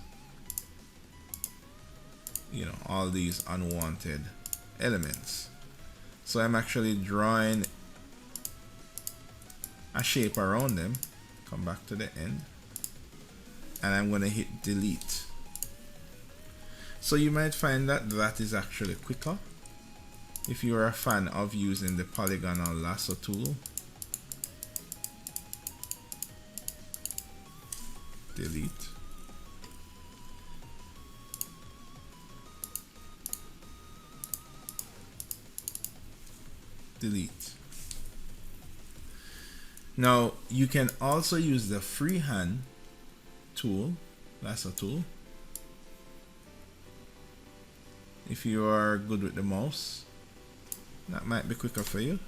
you know, all these unwanted elements. So I'm actually drawing a shape around them. Come back to the end, and I'm going to hit delete. So you might find that that is actually quicker if you are a fan of using the polygonal lasso tool. Delete. Delete. Now you can also use the freehand tool, lasso tool, if you are good with the mouse. That might be quicker for you.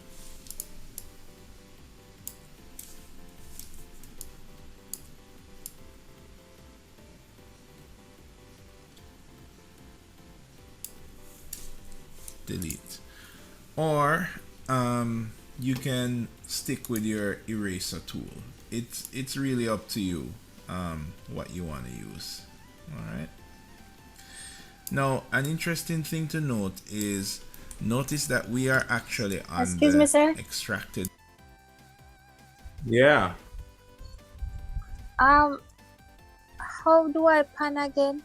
Delete. Or you can stick with your eraser tool. It's really up to you what you want to use. All right. Now, an interesting thing to note is, notice that we are actually on Excuse the me, sir. extracted. Yeah. How do I pan again?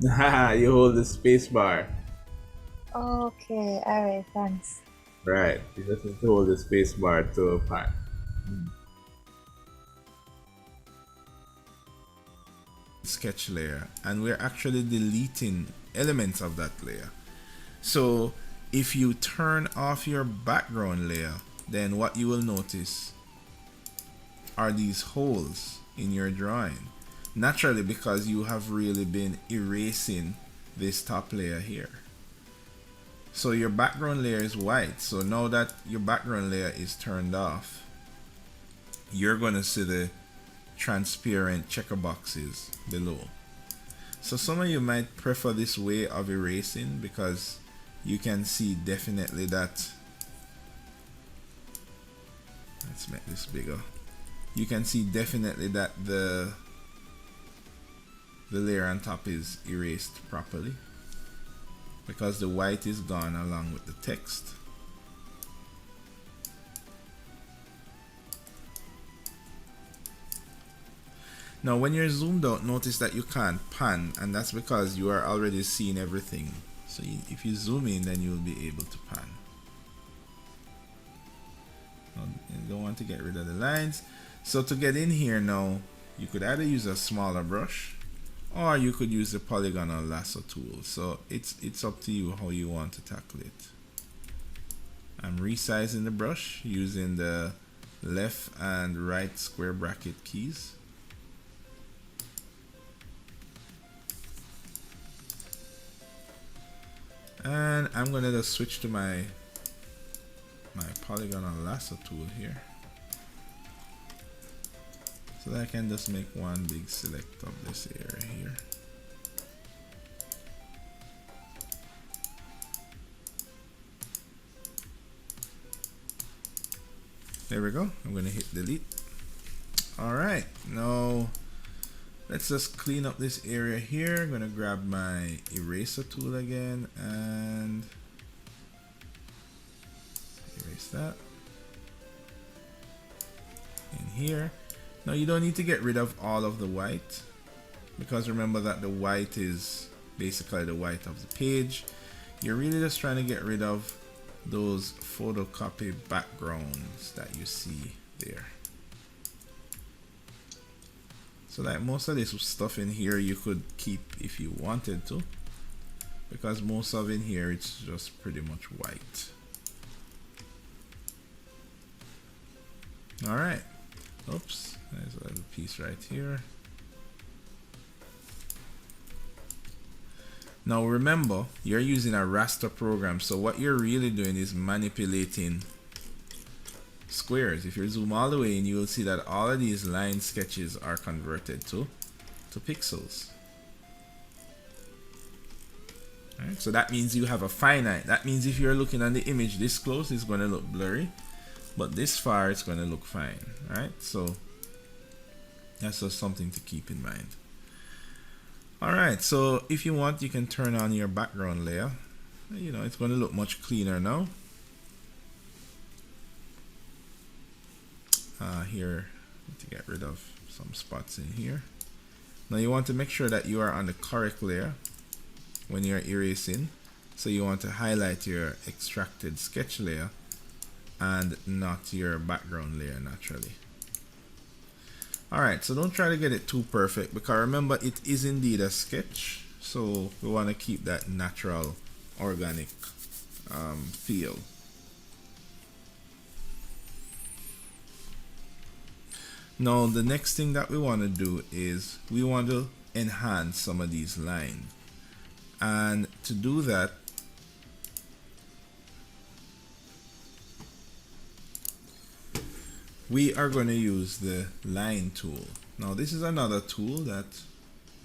You hold the space bar. Okay, alright, thanks. Right. You just need to hold the space bar to pan. Sketch layer, and we're actually deleting elements of that layer. So if you turn off your background layer, then what you will notice are these holes in your drawing, naturally, because you have really been erasing this top layer here. So your background layer is white, so now that your background layer is turned off, you're going to see the transparent checker boxes below. So some of you might prefer this way of erasing because you can see definitely that, let's make this bigger, you can see definitely that the layer on top is erased properly because the white is gone along with the text. Now when you're zoomed out, notice that you can't pan, and that's because you are already seeing everything. So if you zoom in, then you'll be able to pan. Now, you don't want to get rid of the lines. So to get in here now, you could either use a smaller brush or you could use the polygonal lasso tool. So it's up to you how you want to tackle it. I'm resizing the brush using the left and right square bracket keys. And I'm gonna just switch to my polygonal lasso tool here, so that I can just make one big select of this area here. There we go. I'm gonna hit delete. All right, now let's just clean up this area here. I'm gonna grab my eraser tool again and erase that in here. Now you don't need to get rid of all of the white, because remember that the white is basically the white of the page. You're really just trying to get rid of those photocopy backgrounds that you see there. So like most of this stuff in here you could keep if you wanted to, because most of in here it's just pretty much white. All right. Oops, there's a little piece right here. Now remember, you're using a raster program, so what you're really doing is manipulating squares. If you zoom all the way in, you will see that all of these line sketches are converted to pixels. Alright, so that means you have a finite. That means if you're looking at the image this close, it's going to look blurry, but this far it's going to look fine. Alright, so that's just something to keep in mind. Alright, so if you want, you can turn on your background layer. You know, it's going to look much cleaner now. Here, to get rid of some spots in here. Now you want to make sure that you are on the correct layer when you're erasing. So you want to highlight your extracted sketch layer and not your background layer naturally. Alright, so don't try to get it too perfect, because remember it is indeed a sketch, so we want to keep that natural, organic feel. Now the next thing that we want to do is we want to enhance some of these lines, and to do that we are going to use the line tool. Now this is another tool that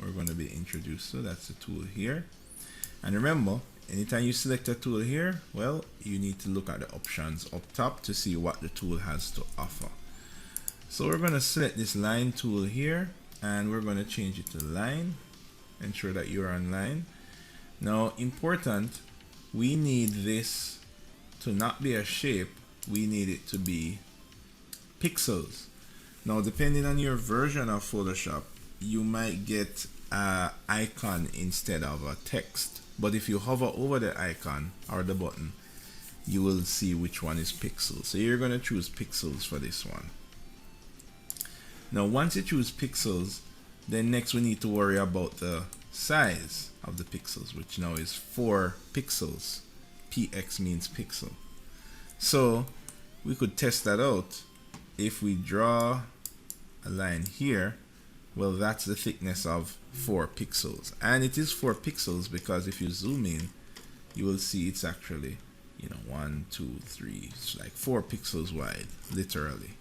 we're going to be introduced to. That's the tool here, and remember, anytime you select a tool here, well, you need to look at the options up top to see what the tool has to offer. So we're going to select this line tool here, and we're going to change it to line. Ensure that you're on line. Now important, we need this to not be a shape, we need it to be pixels. Now depending on your version of Photoshop, you might get an icon instead of a text, but if you hover over the icon or the button, you will see which one is pixels. So you're going to choose pixels for this one. Now once you choose pixels, then next we need to worry about the size of the pixels, which now is 4 pixels. Px means pixel. So we could test that out. If we draw a line here, well, that's the thickness of 4 pixels, and it is 4 pixels because if you zoom in, you will see it's actually, you know, 1 2 3, it's like 4 pixels wide, literally.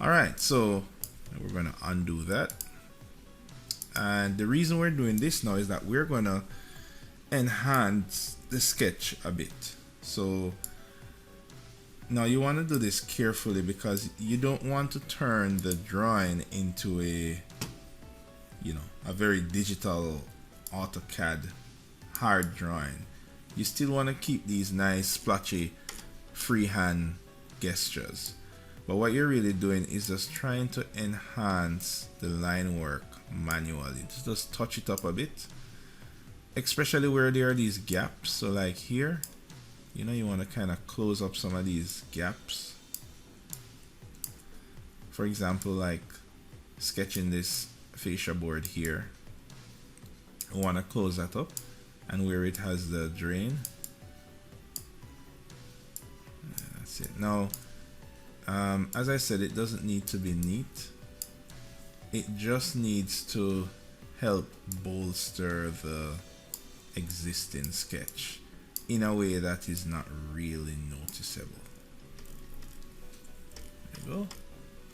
Alright, so we're going to undo that, and the reason we're doing this now is that we're going to enhance the sketch a bit. So now you want to do this carefully, because you don't want to turn the drawing into a, you know, a very digital AutoCAD hard drawing. You still want to keep these nice splotchy freehand gestures, but what you're really doing is just trying to enhance the line work manually. Just touch it up a bit, especially where there are these gaps. So like here, you know, you want to kind of close up some of these gaps. For example, like sketching this fascia board here, I want to close that up, and where it has the drain, that's it. Now as I said, it doesn't need to be neat, it just needs to help bolster the existing sketch in a way that is not really noticeable. There you go.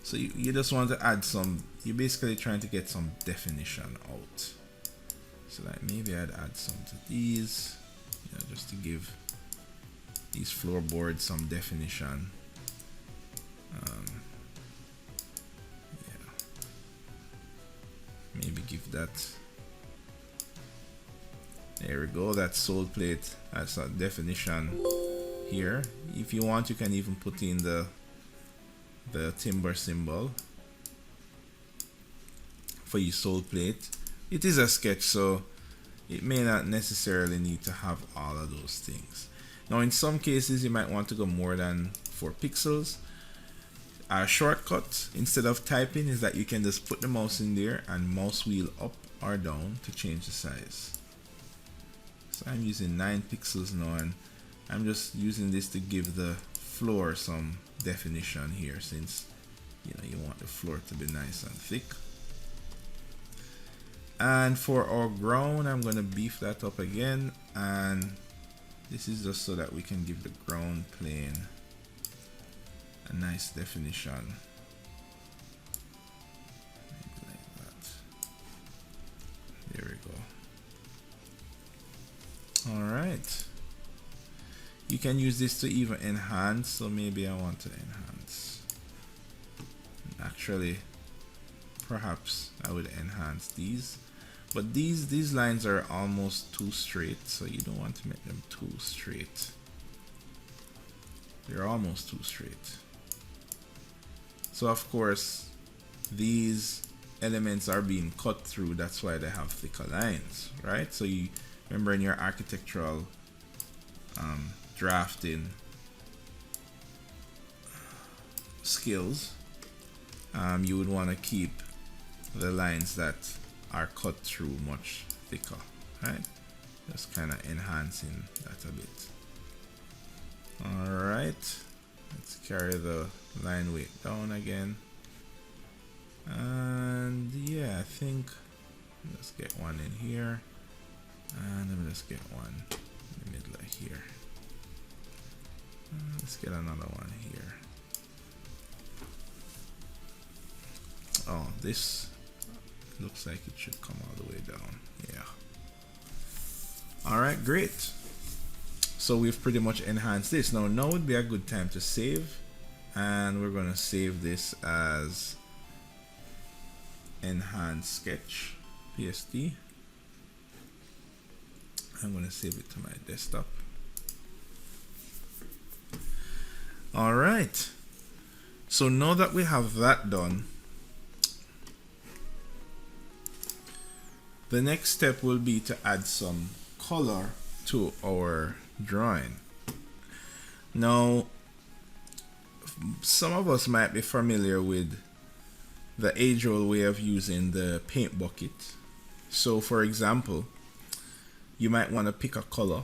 So you just want to add some, you're basically trying to get some definition out. So like maybe I'd add some to these, you know, just to give these floorboards some definition. Yeah, maybe give that, there we go, that sole plate as a definition here. If you want, you can even put in the timber symbol for your sole plate. It is a sketch, so it may not necessarily need to have all of those things. Now in some cases you might want to go more than 4 pixels. A shortcut instead of typing is that you can just put the mouse in there and mouse wheel up or down to change the size. So I'm using 9 pixels now, and I'm just using this to give the floor some definition here, since you want the floor to be nice and thick. And for our ground, I'm going to beef that up again, and this is just so that we can give the ground plane a nice definition. Maybe like that. There we go. Alright. You can use this to even enhance, so maybe I want to enhance. Actually, perhaps I would enhance these. But these lines are almost too straight, so you don't want to make them too straight. They're almost too straight. So of course, these elements are being cut through, that's why they have thicker lines, right? So you remember in your architectural drafting skills, you would want to keep the lines that are cut through much thicker, right? Just kind of enhancing that a bit. Alright, let's carry the line weight down again. And yeah, I think let's get one in here, and then let's get one in the middle of here. Let's get another one here. Oh, this looks like it should come all the way down. Yeah. Alright, great. So we've pretty much enhanced this. Now would be a good time to save. And we're going to save this as enhanced sketch PSD. I'm going to save it to my desktop. Alright. So now that we have that done, the next step will be to add some color to our drawing. Now, some of us might be familiar with the age-old way of using the paint bucket. So for example, you might want to pick a color.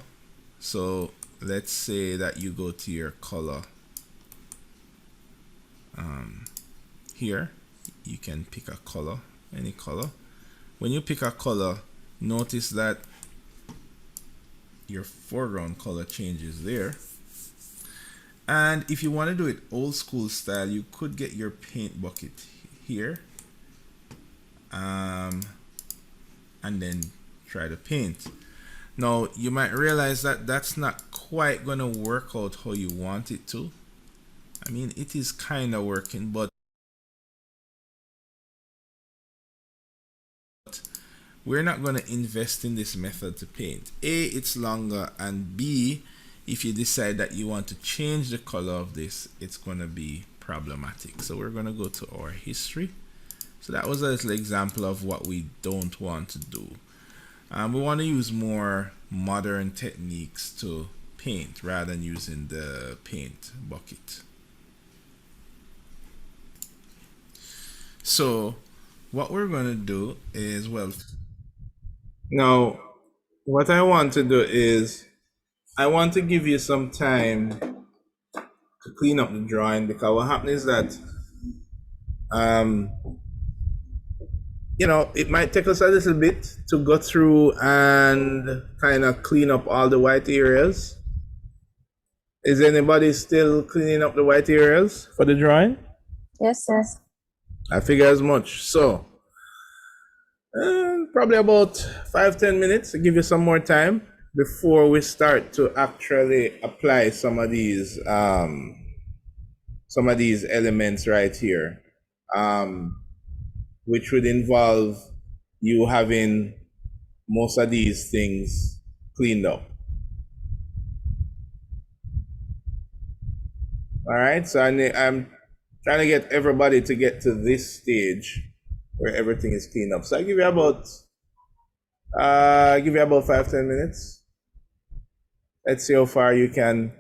So let's say that you go to your color here. You can pick a color, any color. When you pick a color, notice that your foreground color changes there. And if you want to do it old school style, you could get your paint bucket here and then try to paint. Now you might realize that that's not quite gonna work out how you want it to. I mean, it is kind of working, but we're not going to invest in this method to paint. A, it's longer, and B, if you decide that you want to change the color of this, it's going to be problematic. So we're going to go to our history. So that was a little example of what we don't want to do. We want to use more modern techniques to paint rather than using the paint bucket. So what we're going to do is, well, now what I want to do is I want to give you some time to clean up the drawing, because what happens is that it might take us a little bit to go through and kind of clean up all the white areas. Is anybody still cleaning up the white areas for the drawing? Yes, yes. I figure as much. So probably about 5-10 minutes to give you some more time before we start to actually apply some of these elements right here, which would involve you having most of these things cleaned up. All right, so I'm trying to get everybody to get to this stage where everything is cleaned up. So I give you about 5-10 minutes. Let's see how far you can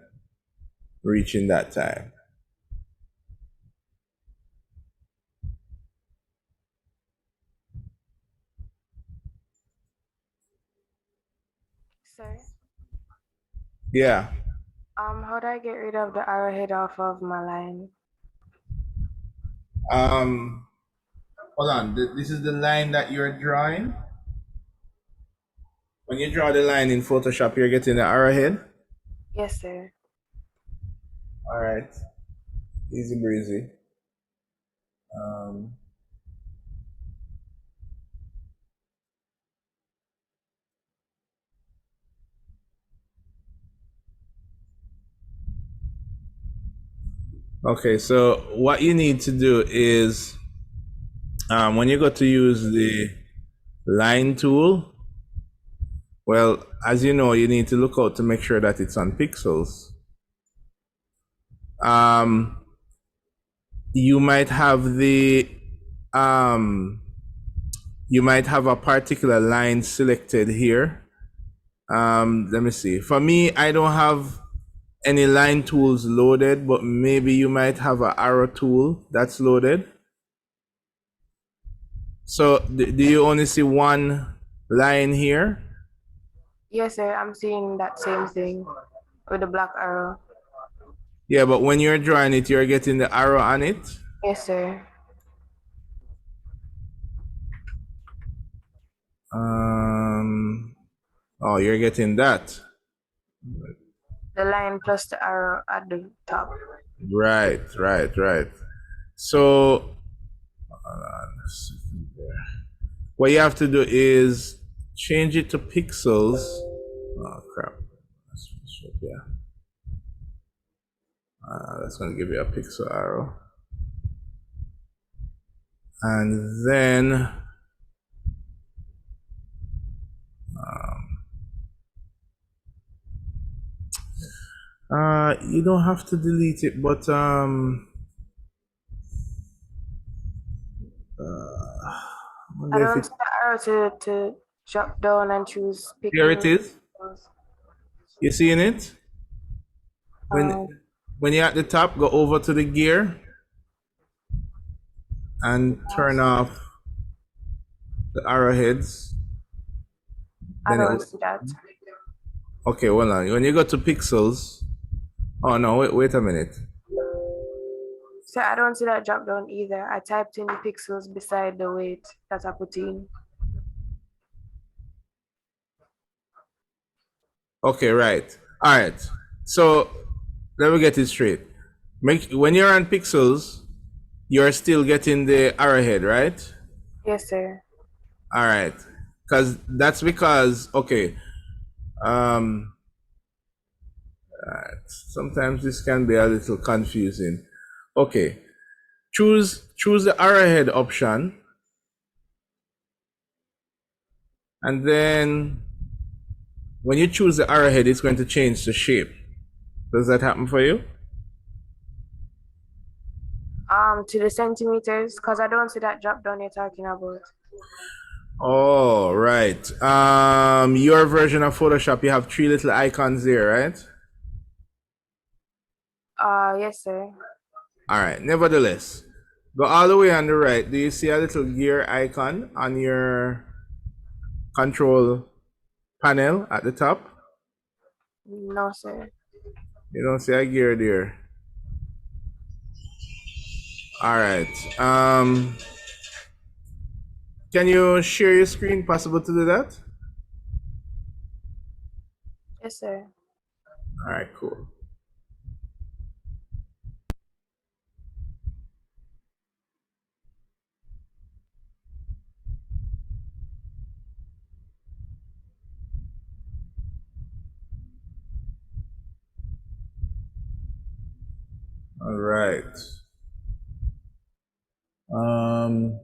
reach in that time. Sir, Yeah. how do I get rid of the arrowhead off of my line? Hold on. This is the line that you're drawing. When you draw the line in Photoshop, you're getting the arrowhead. Yes, sir. All right. Easy breezy. Okay, so what you need to do is when you go to use the line tool, well, as you know, you need to look out to make sure that it's on pixels. You might have you might have a particular line selected here. Let me see. For me, I don't have any line tools loaded, but maybe you might have an arrow tool that's loaded. So do you only see one line here? Yes, sir. I'm seeing that same thing with the black arrow. Yeah, but when you're drawing it, you're getting the arrow on it. Yes, sir. Oh, you're getting that. The line plus the arrow at the top. Right. So what you have to do is change it to pixels. Oh crap. Yeah. That's gonna give you a pixel arrow. And then you don't have to delete it, but I I wonder if don't it, see the arrow to drop down and choose here it picking. is. You seeing it? Um, When you're at the top, go over to the gear and turn off the arrowheads. I Then it don't will, see that. okay, well now when you go to pixels, oh no, wait a minute. So I don't see that drop down either. I typed in the pixels beside the weight that I put in. Okay, right. All right. So let me get it straight. When you're on pixels, you're still getting the arrowhead, right? Yes, sir. All right. That's because okay. Um, sometimes this can be a little confusing. Okay. Choose the arrowhead option, and then when you choose the arrowhead, it's going to change the shape. Does that happen for you? To the centimeters, because I don't see that drop down you're talking about. Oh, right. Your version of Photoshop, you have three little icons there, right? Yes, sir. All right. Nevertheless, go all the way on the right. Do you see a little gear icon on your control panel at the top? No, sir. You don't see a gear there. All right. Can you share your screen? Possible to do that? Yes, sir. All right, cool. All right. Um,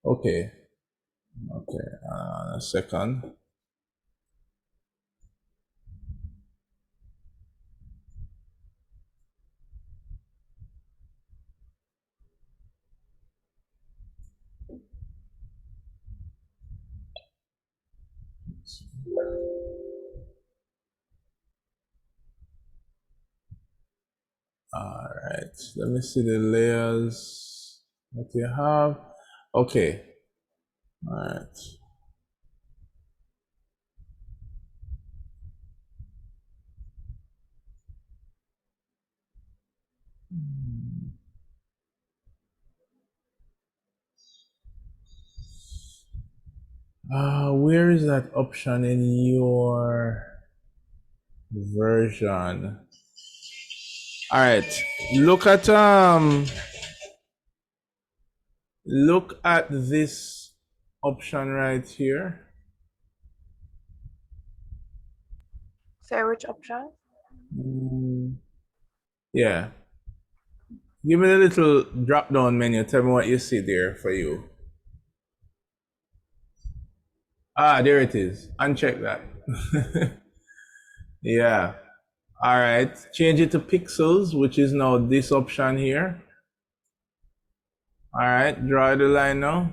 okay. Okay. A second. All right, let me see the layers that you have. Okay, all right. Where is that option in your version? All right, look at this option right here. Sorry, which option? Yeah. Give me a little drop down menu. Tell me what you see there for you. Ah, there it is. Uncheck that. Yeah. All right. Change it to pixels, which is now this option here. All right. Draw the line now.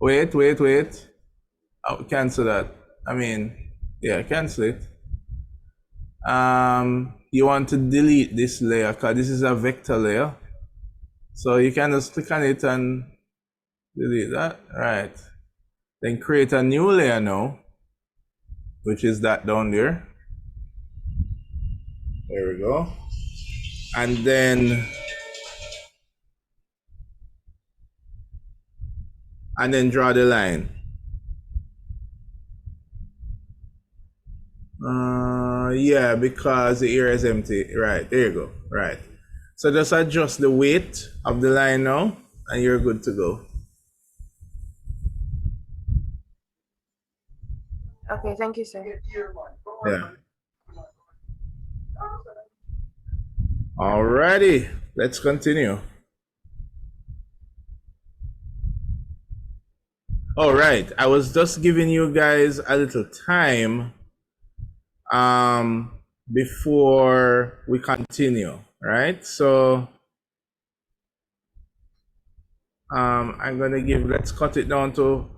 Wait. Oh, cancel that. I mean, yeah, cancel it. You want to delete this layer because this is a vector layer. So you can just click on it and delete that. Right. Then create a new layer now, which is that down there. There we go. And then draw the line. Yeah, because the area is empty. Right, there you go. Right. So just adjust the weight of the line now, and you're good to go. Okay, thank you, sir. Yeah. Alrighty, let's continue. All right, I was just giving you guys a little time before we continue, right? So I'm gonna let's cut it down to,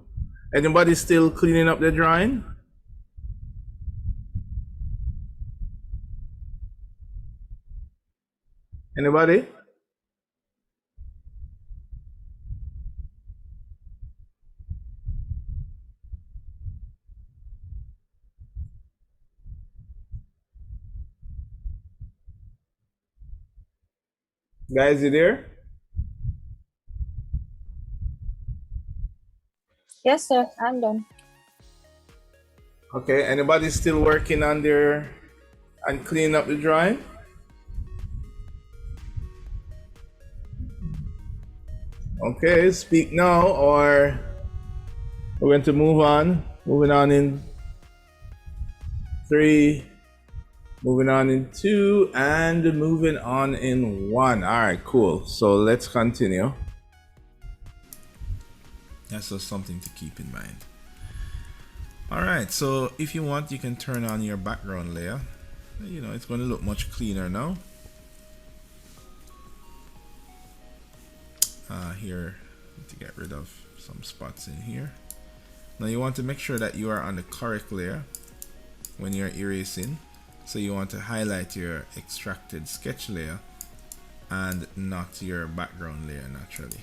anybody still cleaning up the drawing? Anybody? Guys, you there? Yes, sir. I'm done. Okay, anybody still working on and cleaning up the drawing? Okay, speak now or we're going to move on. Moving on in 3, moving on in 2, and moving on in 1. All right, cool. So let's continue. That's just something to keep in mind. All right, so if you want, you can turn on your background layer. You know, it's going to look much cleaner now. Here, to get rid of some spots in here. Now you want to make sure that you are on the correct layer when you're erasing. So you want to highlight your extracted sketch layer and not your background layer naturally.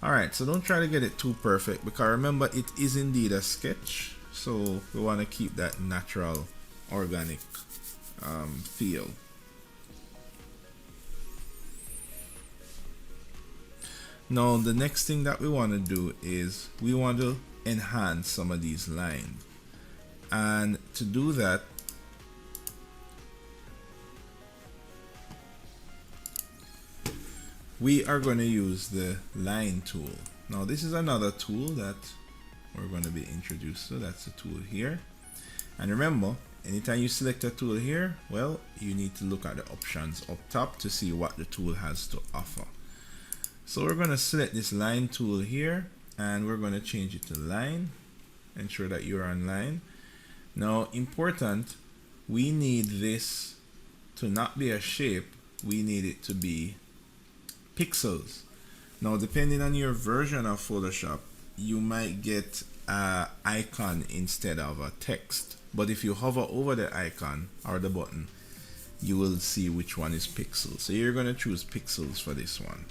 Alright, so don't try to get it too perfect because remember it is indeed a sketch. So we want to keep that natural, organic feel. Now the next thing that we want to do is we want to enhance some of these lines, and to do that we are going to use the line tool. Now this is another tool that we're going to be introduced to. That's the tool here, and remember, anytime you select a tool here, well, you need to look at the options up top to see what the tool has to offer. So we're going to select this line tool here and we're going to change it to line. Ensure that you're on line. Now, important, we need this to not be a shape, we need it to be pixels. Now, depending on your version of Photoshop, you might get an icon instead of a text. But if you hover over the icon or the button, you will see which one is pixels. So you're going to choose pixels for this one.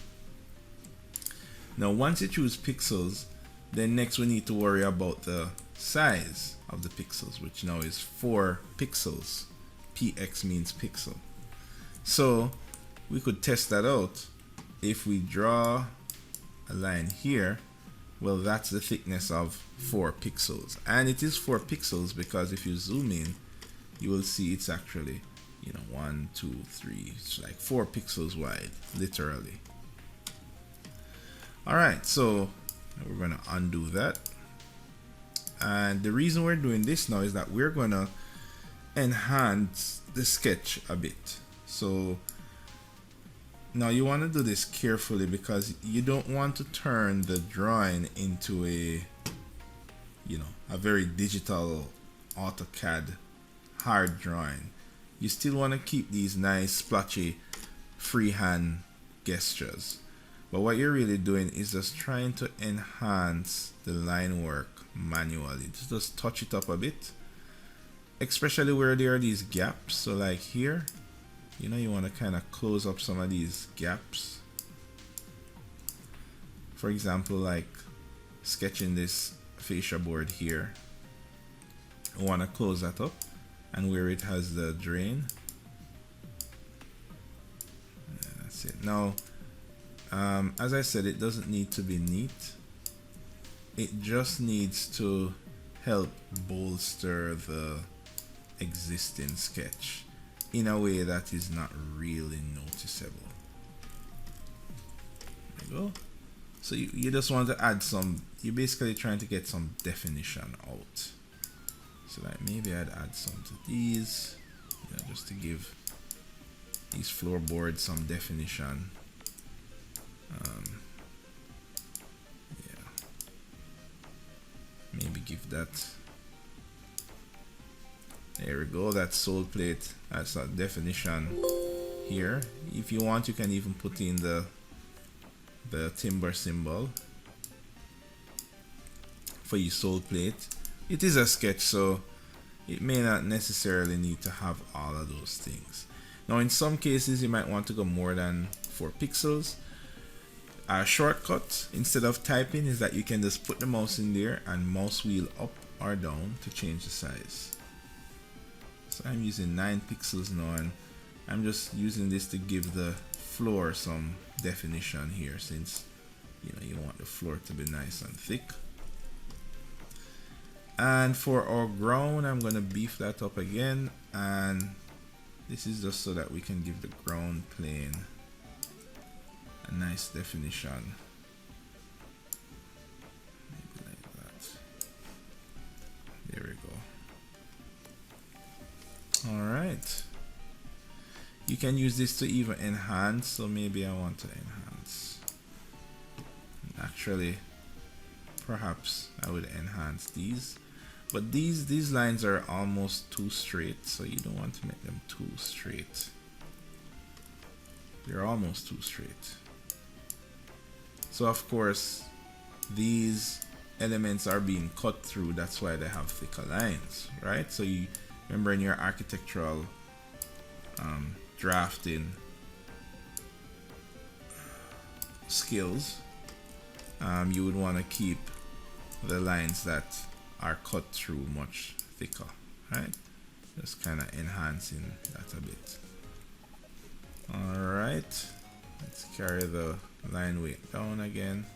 Now, once you choose pixels, then next we need to worry about the size of the pixels, which now is 4 pixels. PX means pixel. So we could test that out. If we draw a line here, well, that's the thickness of 4 pixels. And it is 4 pixels because if you zoom in, you will see it's actually, 1, 2, 3, it's like 4 pixels wide, literally. Alright, so we're going to undo that. And the reason we're doing this now is that we're going to enhance the sketch a bit. So now you want to do this carefully because you don't want to turn the drawing into a very digital AutoCAD hard drawing. You still want to keep these nice splotchy freehand gestures. But what you're really doing is just trying to enhance the line work manually. Just touch it up a bit, especially where there are these gaps. So like here, you want to kind of close up some of these gaps. For example, like sketching this fascia board here, I want to close that up, and where it has the drain, yeah, that's it. Now as I said, it doesn't need to be neat. It just needs to help bolster the existing sketch in a way that is not really noticeable. There you go. So you just want to add some, you're basically trying to get some definition out. So like maybe I'd add some to these, just to give these floorboards some definition. Yeah, maybe give that, there we go, that sole plate, that's a definition here. If you want, you can even put in the timber symbol for your sole plate. It is a sketch, so it may not necessarily need to have all of those things. Now in some cases you might want to go more than 4 pixels. A shortcut instead of typing is that you can just put the mouse in there and mouse wheel up or down to change the size. So I'm using 9 pixels now, and I'm just using this to give the floor some definition here, since you want the floor to be nice and thick. And for our ground, I'm going to beef that up again, and this is just so that we can give the ground plane a nice definition. Maybe like that. There we go. Alright. You can use this to even enhance, so maybe I want to enhance. Actually, perhaps I would enhance these. But these lines are almost too straight, so you don't want to make them too straight. They're almost too straight. So of course, these elements are being cut through, that's why they have thicker lines, right? So you remember in your architectural drafting skills, you would want to keep the lines that are cut through much thicker, right? Just kind of enhancing that a bit. Alright, let's carry the line weight down again,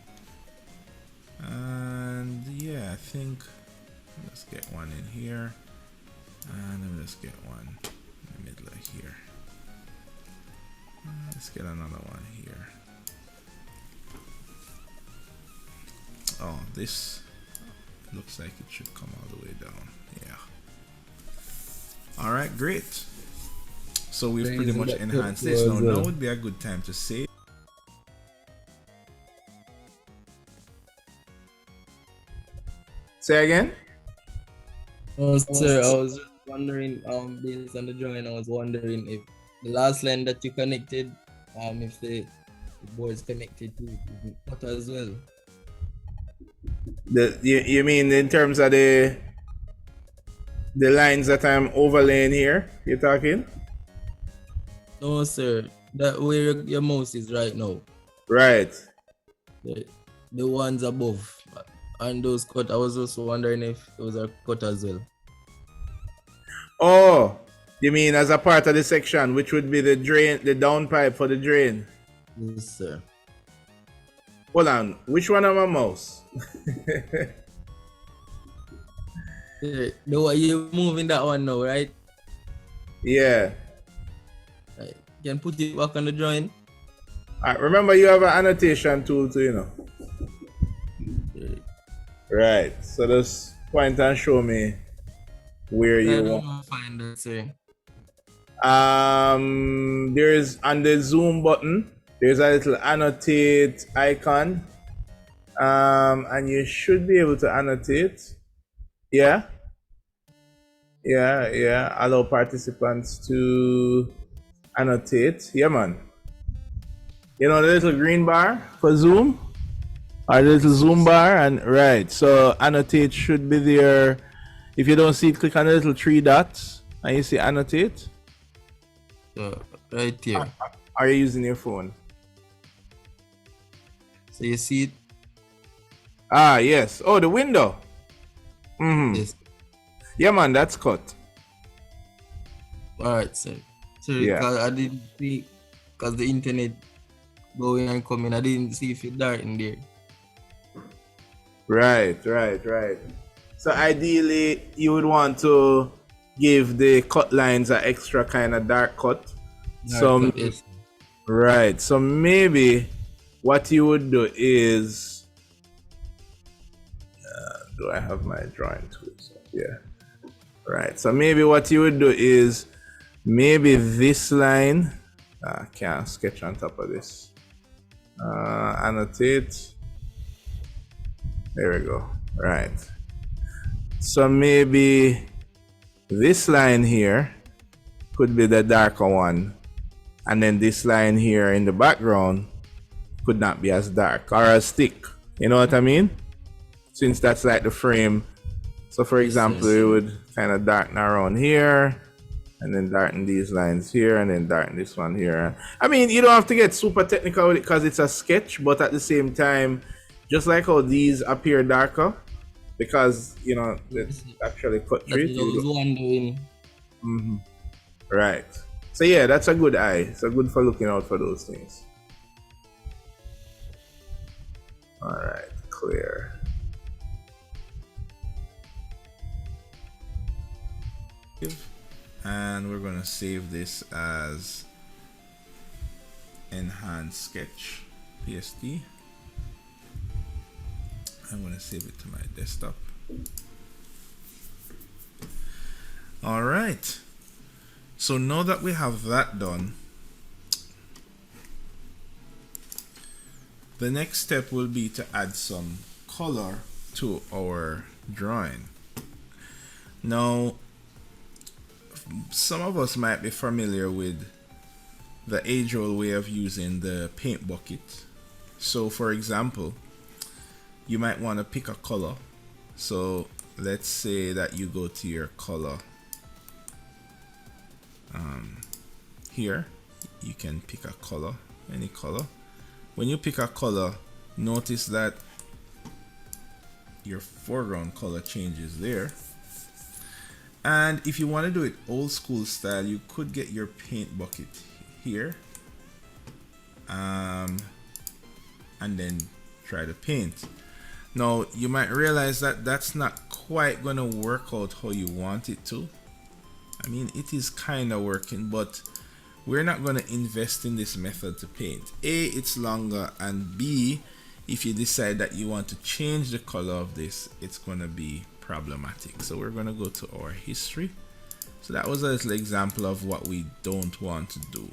and yeah, I think let's get one in here, and then let's get one in the middle of here. Let's get another one here. Oh, this looks like it should come all the way down. Yeah. Alright, great. So we've pretty much enhanced this. Now would be a good time to save. Say again? Oh, sir, I was just wondering, based on the drawing, I was wondering if the last line that you connected, if the boards connected to it is cut as well. You mean in terms of the lines that I'm overlaying here? You're talking? No, sir. That where your mouse is right now. Right. The ones above. And those cut, I was also wondering if those are cut as well. Oh, you mean as a part of the section, which would be the drain, the downpipe for the drain? Yes, sir. Hold on, which one am I mouse? The one you're moving that one now, right? Yeah. Right. You can put it back on the drawing. Remember, you have an annotation tool too, you know. Right. So just point and show me where you want. I don't find that, sir. There's on the zoom button, there's a little annotate icon. And you should be able to annotate. Yeah. Allow participants to annotate. Yeah, man. You know the little green bar for zoom? Or the little zoom bar, and right. So annotate should be there. If you don't see it, click on the little three dots and you see annotate. Right here. Are you using your phone? So you see it? Yes. Oh, the window. Yes. Yeah, man, that's cut. Alright, sir. So Yeah. because I didn't see, because the internet going and coming, I didn't see if it dark in there. Right. So ideally, you would want to give the cut lines an extra kind of dark cut. Yes. Right. So maybe what you would do is, do I have my drawing tools? Yeah. Right. So maybe what you would do is maybe this line. Can't sketch on top of this. Annotate. There we go. Right. So maybe this line here could be the darker one, and then this line here in the background could not be as dark or as thick. You know what I mean? Since that's like the frame. So for example, we would kind of darken around here, and then darken these lines here, and then darken this one here. I mean, you don't have to get super technical with it because it's a sketch, but at the same time, just like how these appear darker, because you know it's actually cut through it. Right. So yeah, that's a good eye. So good for looking out for those things. All right, clear. And we're gonna save this as enhanced sketch PSD. I'm gonna save it to my desktop. All right. So now that we have that done, the next step will be to add some color to our drawing. Now, some of us might be familiar with the age-old way of using the paint bucket. So for example, you might want to pick a color. So let's say that you go to your color here. You can pick a color, any color. When you pick a color, notice that your foreground color changes there. And if you want to do it old school style, you could get your paint bucket here and then try to paint. Now you might realize that that's not quite gonna work out how you want it to. I mean, it is kind of working, but we're not gonna invest in this method to paint. A, it's longer, and B, if you decide that you want to change the color of this, it's gonna be problematic. So we're gonna go to our history. So that was a little example of what we don't want to do.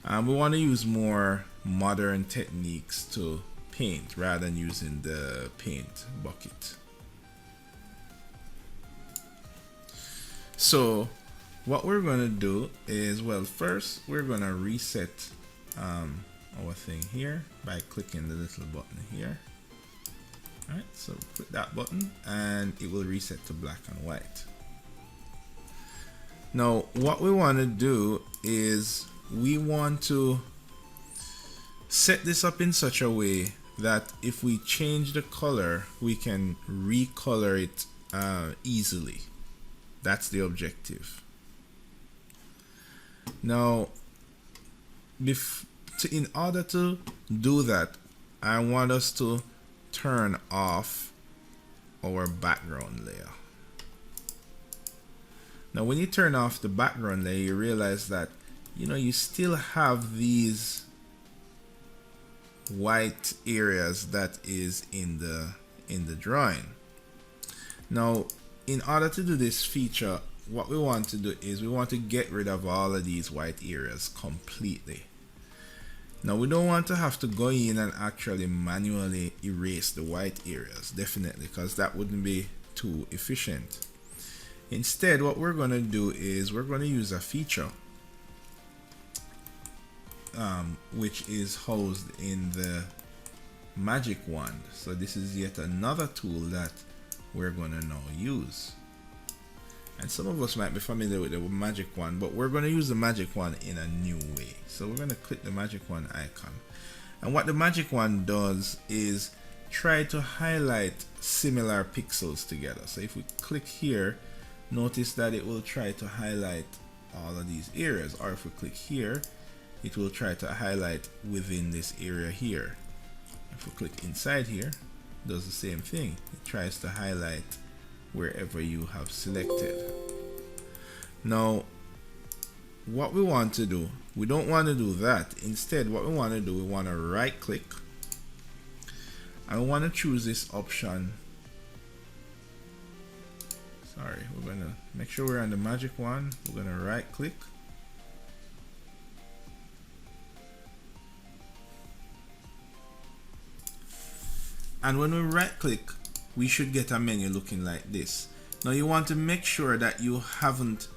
We want to use more modern techniques to paint rather than using the paint bucket. So what we're going to do is, well, first we're going to reset our thing here by clicking the little button here. Alright, so click that button and it will reset to black and white. Now what we want to do is we want to set this up in such a way that if we change the color, we can recolor it easily. That's the objective. Now, in order to do that, I want us to turn off our background layer. Now, when you turn off the background layer, you realize that you still have these white areas that is in the drawing. Now, in order to do this feature, what we want to do is we want to get rid of all of these white areas completely. Now, we don't want to have to go in and actually manually erase the white areas, definitely, because that wouldn't be too efficient. Instead, what we're going to do is we're going to use a feature which is housed in the magic wand. So this is yet another tool that we're going to now use. And some of us might be familiar with the magic wand, but we're going to use the magic wand in a new way. So we're going to click the magic wand icon. And what the magic wand does is try to highlight similar pixels together. So if we click here, notice that it will try to highlight all of these areas. Or if we click here, it will try to highlight within this area here. If we click inside here, it does the same thing. It tries to highlight wherever you have selected. Now, what we want to do, we don't want to do that. Instead, what we want to do, we want to right click and we want to choose this option. Sorry, we're going to make sure we're on the magic wand. We're going to right click. And when we right click, we should get a menu looking like this. Now you want to make sure that you haven't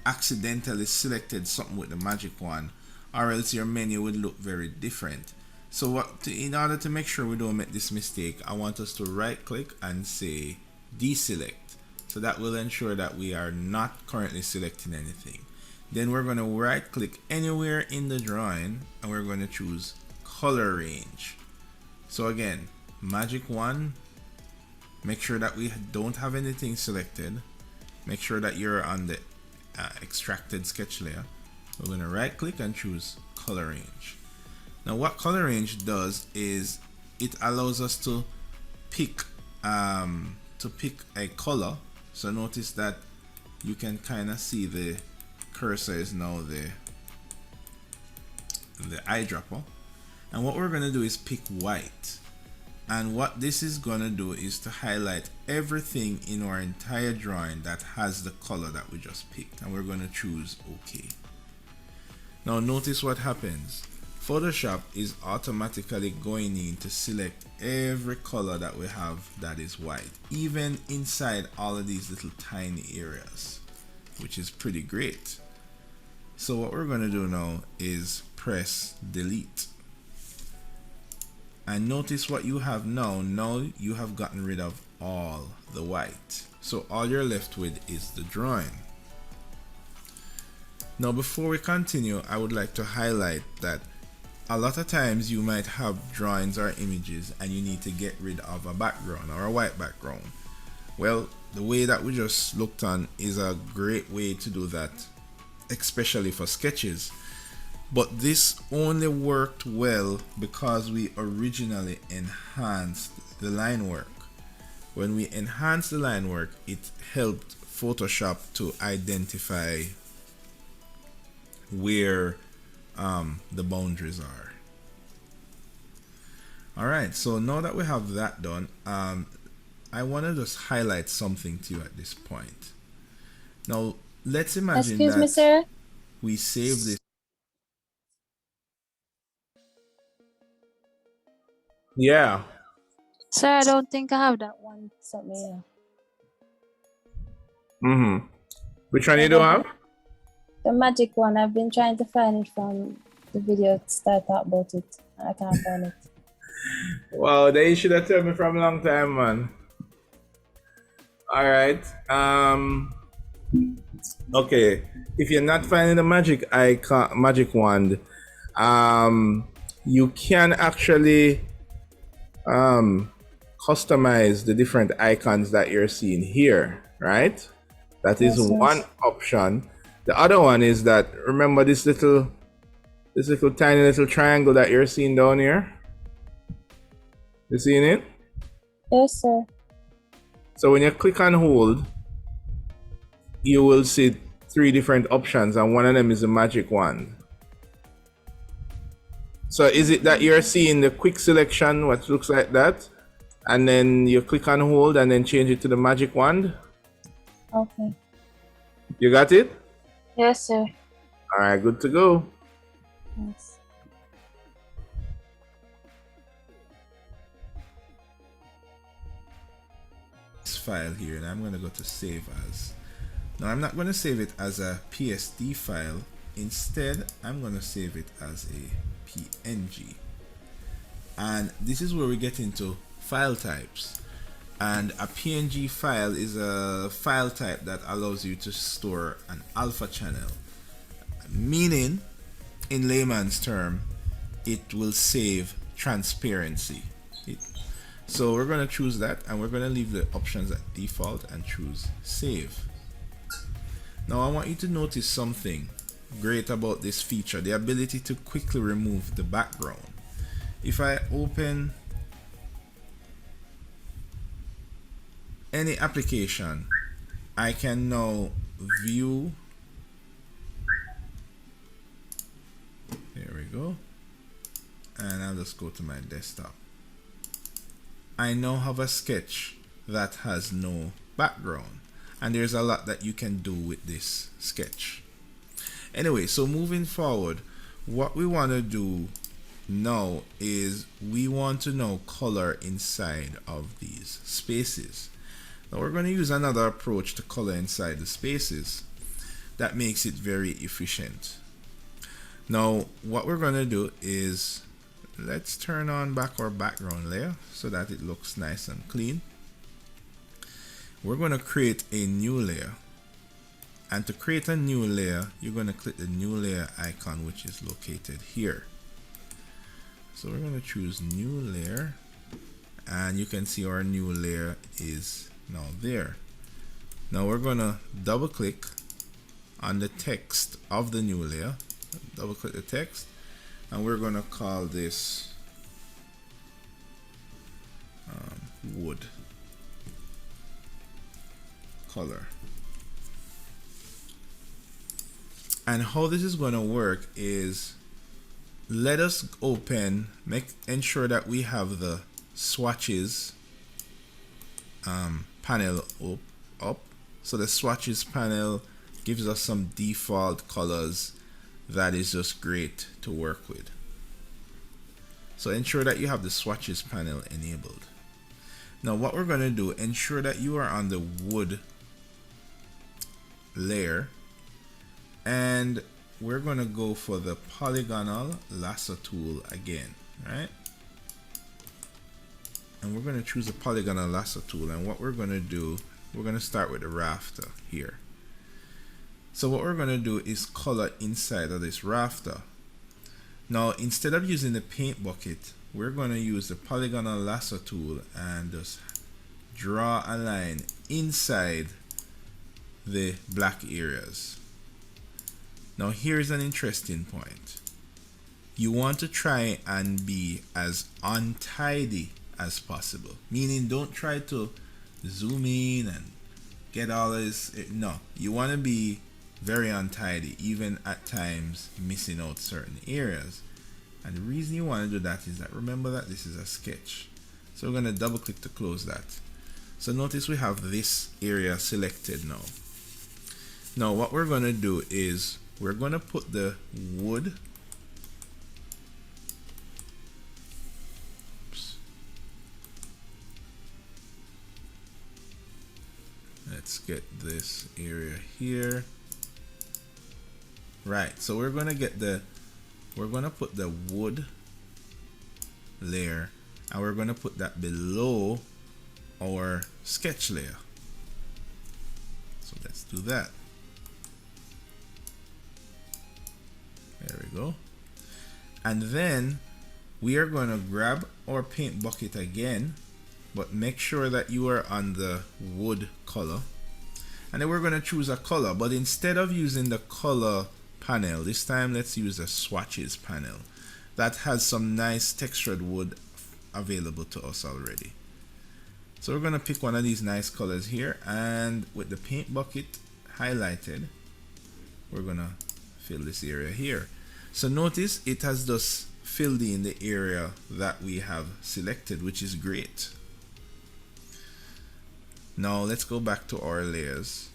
accidentally selected something with the magic wand, or else your menu would look very different. So in order to make sure we don't make this mistake, I want us to right click and say deselect. So that will ensure that we are not currently selecting anything. Then we're going to right click anywhere in the drawing and we're going to choose color range. So again, magic wand, make sure that we don't have anything selected. Make sure that you're on the extracted sketch layer. We're going to right click and choose color range. Now what color range does is it allows us to pick a color. So notice that you can kind of see the cursor is now the eyedropper. And what we're going to do is pick white. And what this is going to do is to highlight everything in our entire drawing that has the color that we just picked. And we're going to choose OK. Now notice what happens. Photoshop is automatically going in to select every color that we have that is white, even inside all of these little tiny areas, which is pretty great. So what we're going to do now is press delete. And notice what you have now. Now you have gotten rid of all the white. So all you're left with is the drawing. Now before we continue, I would like to highlight that a lot of times you might have drawings or images and you need to get rid of a background or a white background. Well, the way that we just looked on is a great way to do that, especially for sketches. But this only worked well because we originally enhanced the line work. When we enhanced the line work, it helped Photoshop to identify where the boundaries are. Alright, so now that we have that done, I want to just highlight something to you at this point. Now, let's imagine Excuse me, sir. we save this. Yeah. Sir, I don't think I have that one. Something. Which one you do have? The magic one. I've been trying to find it from the video start talk about it. I can't find it. Wow, they should have told me from a long time, man. All right. Okay. If you're not finding the magic icon, magic wand, you can actually customize the different icons that you're seeing here, right? That is Yes, one yes. option. The other one is that, remember this little tiny little triangle that you're seeing down here? You seeing it? Yes, sir. So when you click and hold, you will see 3 different options, and one of them is the magic wand. So is it that you're seeing the quick selection, what looks like that, and then you click and hold and then change it to the magic wand? Okay. You got it? Yes, sir. All right, good to go. Yes. This file here, and I'm going to go to save as. Now I'm not going to save it as a PSD file. Instead, I'm going to save it as a PNG. And this is where we get into file types. And a PNG file is a file type that allows you to store an alpha channel, meaning, in layman's term, it will save transparency. So we're going to choose that, and we're going to leave the options at default and choose save. Now I want you to notice something great about this feature, the ability to quickly remove the background. If I open any application, I can now view, there we go, and I'll just go to my desktop. I now have a sketch that has no background, and there's a lot that you can do with this sketch. Anyway, so moving forward, what we want to do now is we want to now color inside of these spaces. Now we're going to use another approach to color inside the spaces that makes it very efficient. Now what we're going to do is, let's turn on back our background layer so that it looks nice and clean. We're going to create a new layer, and to create a new layer you're going to click the new layer icon, which is located here. So we're going to choose new layer, and you can see our new layer is now there. Now we're going to double click on the text of the new layer, double click the text, and we're going to call this wood color. And how this is going to work is, let us open, ensure that we have the swatches panel up. So the swatches panel gives us some default colors that is just great to work with. So ensure that you have the swatches panel enabled. Now what we're going to do, ensure that you are on the wood layer, and we're going to go for the polygonal lasso tool again, right? And we're going to choose the polygonal lasso tool, and what we're going to do, we're going to start with the rafter here. So what we're going to do is color inside of this rafter. Now instead of using the paint bucket, we're going to use the polygonal lasso tool and just draw a line inside the black areas. Now here's an interesting point. You want to try and be as untidy as possible, meaning don't try to zoom in and get all this. No, you want to be very untidy, even at times missing out certain areas. And the reason you want to do that is that, remember that this is a sketch, so we're going to double click to close that. So notice we have this area selected now. Now what we're going to do is we're going to put the wood, let's get this area here. Right, so we're going to get the we're gonna put the wood layer, and we're gonna put that below our sketch layer. So let's do that. There we go. And then we are going to grab our paint bucket again, but make sure that you are on the wood color. And then we're going to choose a color, but instead of using the color panel, this time let's use the swatches panel. That has some nice textured wood available to us already. So we're going to pick one of these nice colors here, and with the paint bucket highlighted, we're going to fill this area here. So notice it has just filled in the area that we have selected, which is great. Now let's go back to our layers,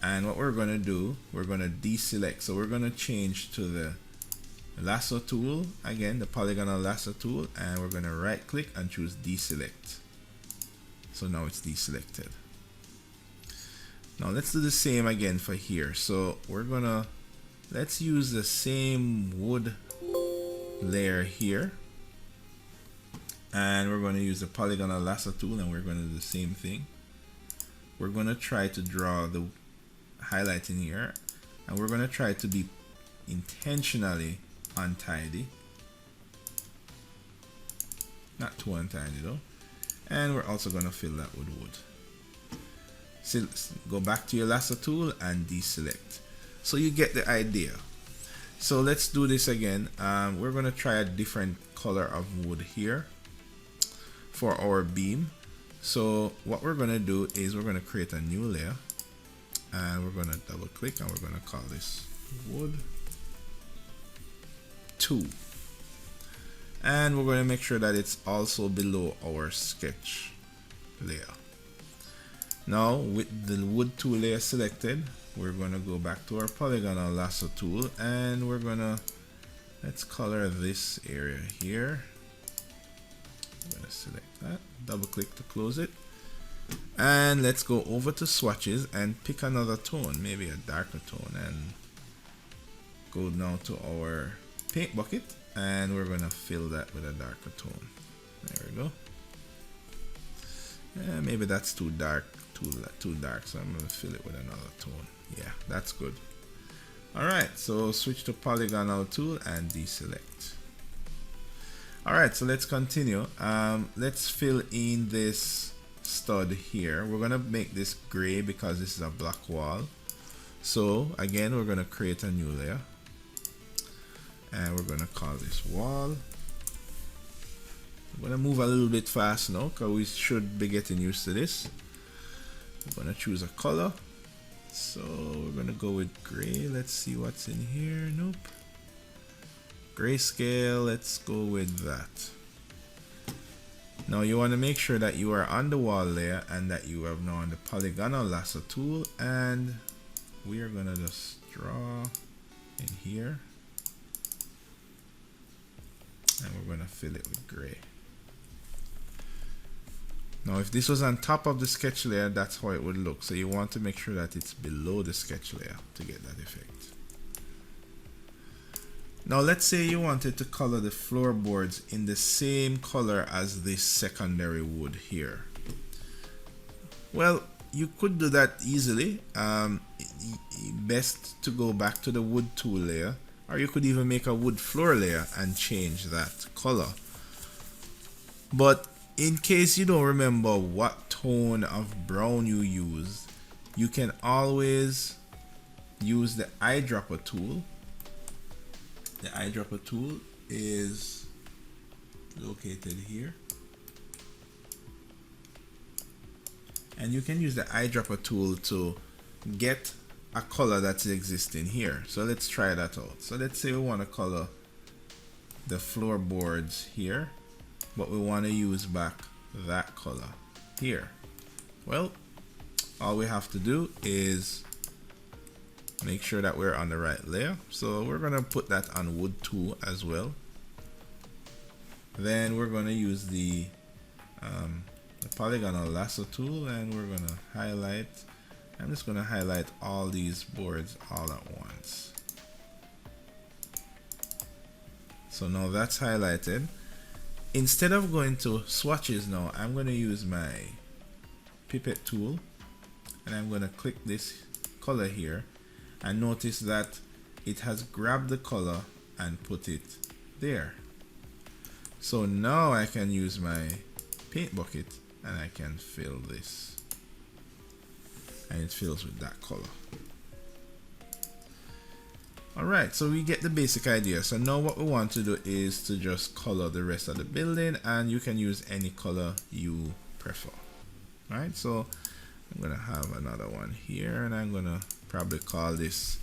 and what we're going to do, we're going to deselect. So we're going to change to the lasso tool, again the polygonal lasso tool, and we're going to right click and choose deselect. So now it's deselected. Now let's do the same again for here. So we're gonna, let's use the same wood layer here, and we're going to use the polygonal lasso tool, and we're going to do the same thing. We're going to try to draw the highlighting here, and we're going to try to be intentionally untidy, not too untidy though. And we're also going to fill that with wood. So go back to your lasso tool and deselect. So you get the idea. So let's do this again. We're going to try a different color of wood here for our beam. So what we're going to do is we're going to create a new layer, and we're going to double click, and we're going to call this wood 2. And we're going to make sure that it's also below our sketch layer. Now with the wood 2 layer selected, we're going to go back to our polygonal lasso tool, and we're going to, let's color this area here. I'm going to select that, double click to close it, and let's go over to swatches and pick another tone, maybe a darker tone, and go now to our paint bucket, and we're going to fill that with a darker tone. There we go. Maybe that's too dark, too dark, so I'm going to fill it with another tone. Yeah, that's good. Alright, so switch to polygonal tool and deselect. Alright, so let's continue. Let's fill in this stud here. We're going to make this gray because this is a black wall. So again, we're going to create a new layer, and we're going to call this wall. I'm going to move a little bit fast now because we should be getting used to this. We're going to choose a color. So we're going to go with gray. Let's see what's in here. Nope. Grayscale. Let's go with that. Now you want to make sure that you are on the wall layer and that you have now on the polygonal lasso tool, and we are going to just draw in here. And we're going to fill it with gray. Now if this was on top of the sketch layer, that's how it would look. So you want to make sure that it's below the sketch layer to get that effect. Now let's say you wanted to color the floorboards in the same color as this secondary wood here. Well, you could do that easily. Best to go back to the wood tool layer, or you could even make a wood floor layer and change that color. But in case you don't remember what tone of brown you use, you can always use the eyedropper tool. The eyedropper tool is located here, and you can use the eyedropper tool to get a color that's existing here. So let's try that out. So let's say we want to color the floorboards here, but we want to use back that color here. Well, all we have to do is make sure that we're on the right layer. So we're going to put that on wood 2 as well. Then we're going to use the polygonal lasso tool, and we're going to highlight. I'm just going to highlight all these boards all at once. So now that's highlighted. Instead of going to swatches now, I'm going to use my pipette tool and I'm going to click this color here and notice that it has grabbed the color and put it there. So now I can use my paint bucket and I can fill this, and it fills with that color. Alright, so we get the basic idea. So now what we want to do is to just color the rest of the building, and you can use any color you prefer. Alright, so I'm gonna have another one here and I'm gonna probably call this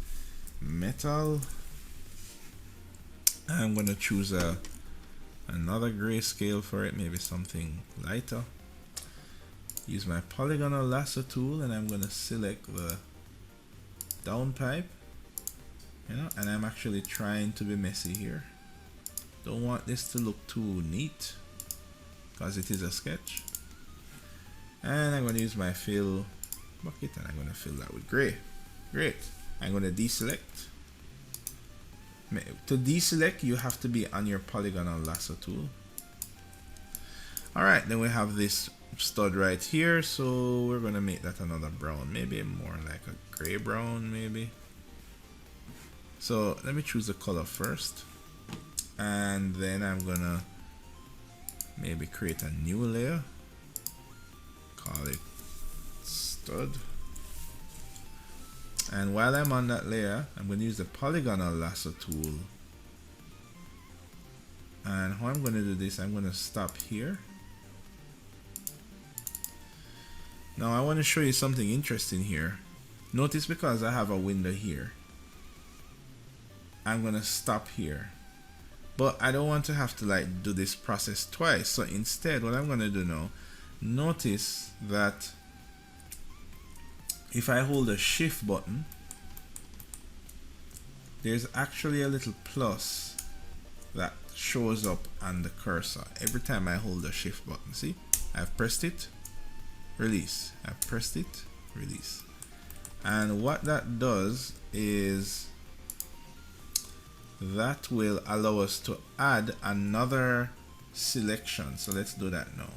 metal. I'm gonna choose another grayscale for it, maybe something lighter. Use my polygonal lasso tool and I'm gonna select the downpipe, and I'm actually trying to be messy here. Don't want this to look too neat because it is a sketch. And I'm gonna use my fill bucket and I'm gonna fill that with gray. Great. I'm gonna deselect. To deselect, you have to be on your polygonal lasso tool. Alright, then we have this stud right here, so we're gonna make that another brown, maybe more like a gray brown maybe. So let me choose the color first, and then I'm gonna maybe create a new layer, call it stud. And while I'm on that layer, I'm going to use the polygonal lasso tool. And how I'm going to do this, I'm going to stop here. Now I want to show you something interesting here. Notice because I have a window here, I'm going to stop here. But I don't want to have to like do this process twice. So instead, what I'm going to do now, notice that if I hold the shift button, there's actually a little plus that shows up on the cursor every time I hold the shift button. See, I've pressed it, release, I've pressed it, release. And what that does is that will allow us to add another selection. So let's do that now.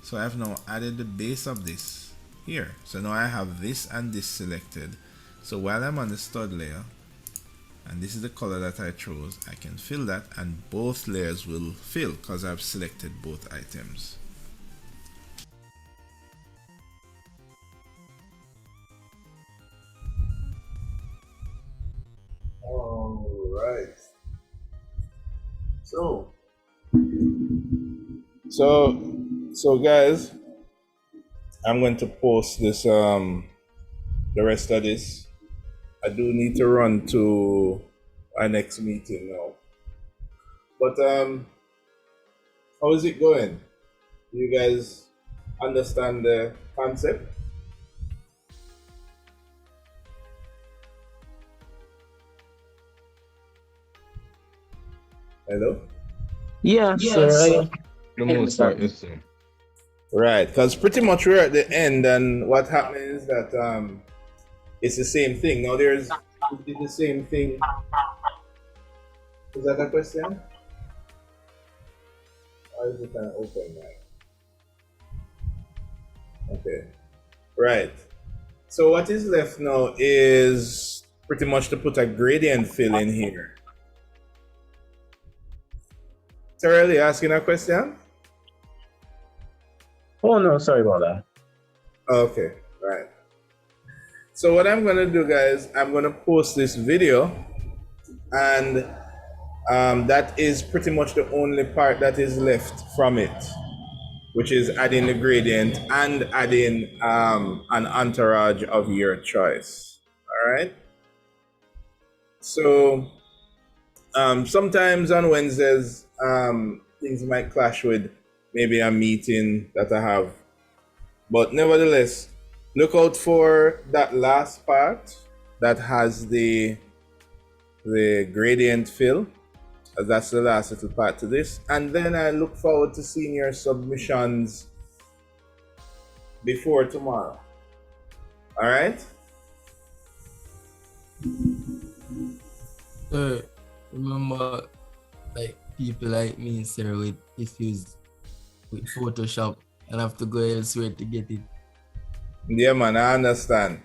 So I've now added the base of this here. So now I have this and this selected. So while I'm on the stud layer, and this is the color that I chose, I can fill that and both layers will fill because I've selected both items. Alright. So guys, I'm going to post this the rest of this. I do need to run to our next meeting now. But how is it going? Do you guys understand the concept? Hello? Yeah, sir. The most part, yes, sir. Right, because pretty much we're at the end, and what happened is that it's the same thing. Now it's the same thing. Is that a question? Or is it an open mic? Okay. Right. So what is left now is pretty much to put a gradient fill in here. Terrell, you asking a question? Oh no, sorry about that. Okay, right. So what I'm gonna do, guys, I'm gonna post this video, and that is pretty much the only part that is left from it, which is adding the gradient and adding an entourage of your choice. All right. So sometimes on Wednesdays, things might clash with maybe a meeting that I have, but nevertheless, look out for that last part that has the gradient fill, as that's the last little part to this. And then I look forward to seeing your submissions before tomorrow. All right. Remember, like people like me, sir, with issues with Photoshop and have to go elsewhere to get it. Yeah, man, I understand.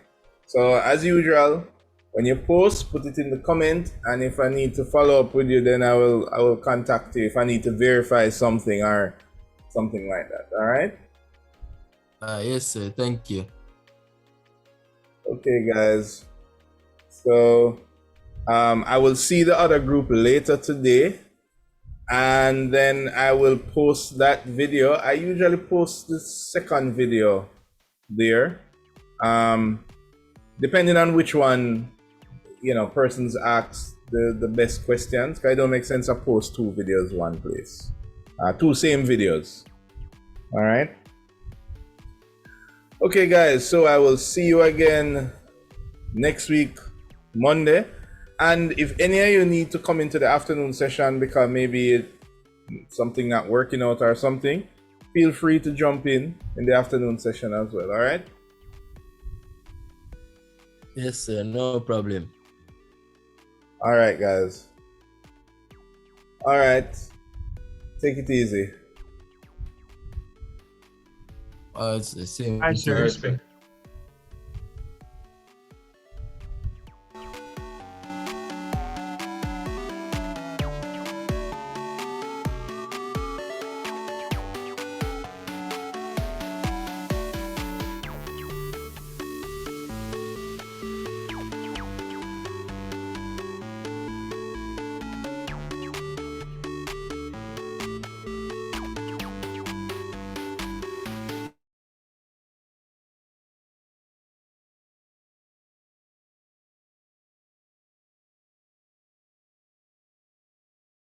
So as usual, when you post, put it in the comment, and if I need to follow up with you, then I will contact you if I need to verify something or something like that. All right. Yes, sir. Thank you. Okay, guys. So I will see the other group later today, and then I will post that video. I usually post the second video there, depending on which one persons ask the best questions. 'Cause it don't make sense to post two videos one place, two same videos. All right. Okay, guys. So I will see you again next week, Monday. And if any of you need to come into the afternoon session because maybe something not working out or something, feel free to jump in the afternoon session as well. All right. Yes, sir. No problem. All right, guys. All right. Take it easy. It's the same. I sure respect.